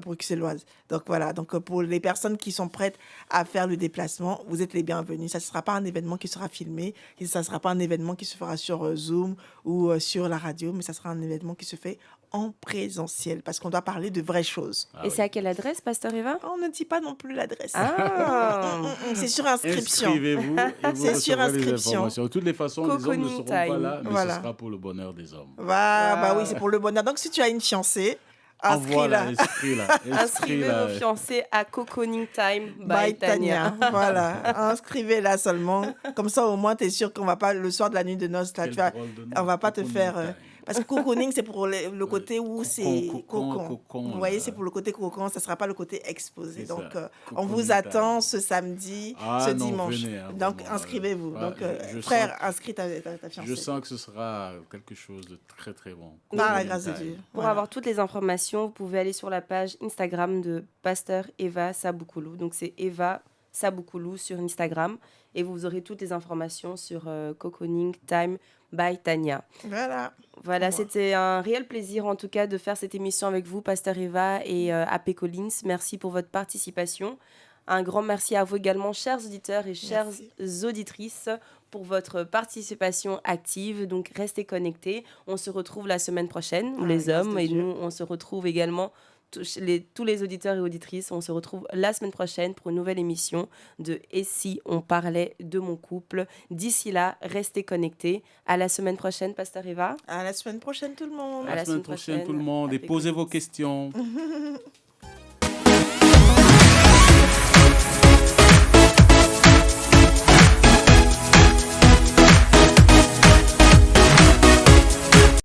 bruxelloise. Donc, voilà. Donc, pour les personnes qui sont prêtes à faire le déplacement, vous êtes les bienvenus. Ça ne sera pas un événement qui sera filmé. Et ça ne sera pas un événement qui se fera sur Zoom ou sur la radio. Mais ça sera un événement qui se fait en présentiel. Parce qu'on doit parler de vraies choses. Et c'est à quelle adresse, Pasteur Eva? On ne dit pas non plus l'adresse. C'est sur inscription. Inscrivez-vous et vous C'est sur inscription. De toutes les façons, les hommes ne seront pas là, mais Voilà. ce sera pour le bonheur des hommes. Bah oui, c'est pour le bonheur. Donc, si tu as une fiancée, inscris-la. Inscrivez vos fiancés à Cocooning Time by Tania. Voilà, inscrivez-la seulement. Comme ça, au moins, tu es sûr qu'on va pas, le soir de la nuit de noces, là, on va pas te faire... Parce que cocooning, c'est pour le côté où c'est cocon. Vous voyez, c'est pour le côté cocon, ça ne sera pas le côté exposé. Donc, on vous attend ce samedi, ce dimanche. Donc, inscrivez-vous. Donc, frère, inscris ta fiancée. Je sens que ce sera quelque chose de très, très bon. Par la grâce de Dieu. Pour avoir toutes les informations, vous pouvez aller sur la page Instagram de Pasteur Eva Saboukoulou. Donc, c'est Eva Saboukoulou sur Instagram. Et vous aurez toutes les informations sur Cocooning Time by Tania. Voilà. Voilà, Moi. c'était un réel plaisir en tout cas de faire cette émission avec vous, Pasteur Eva et AP Collins. Merci pour votre participation. Un grand merci à vous également, chers auditeurs et chères auditrices, pour votre participation active. Donc, restez connectés. On se retrouve la semaine prochaine, les hommes, et nous, on se retrouve également, tous les auditeurs et auditrices, on se retrouve la semaine prochaine pour une nouvelle émission de « Et si on parlait de mon couple ?» D'ici là, restez connectés. À la semaine prochaine, Pasteur Eva. À la semaine prochaine, tout le monde. À la semaine prochaine, tout le monde. Et posez vos questions.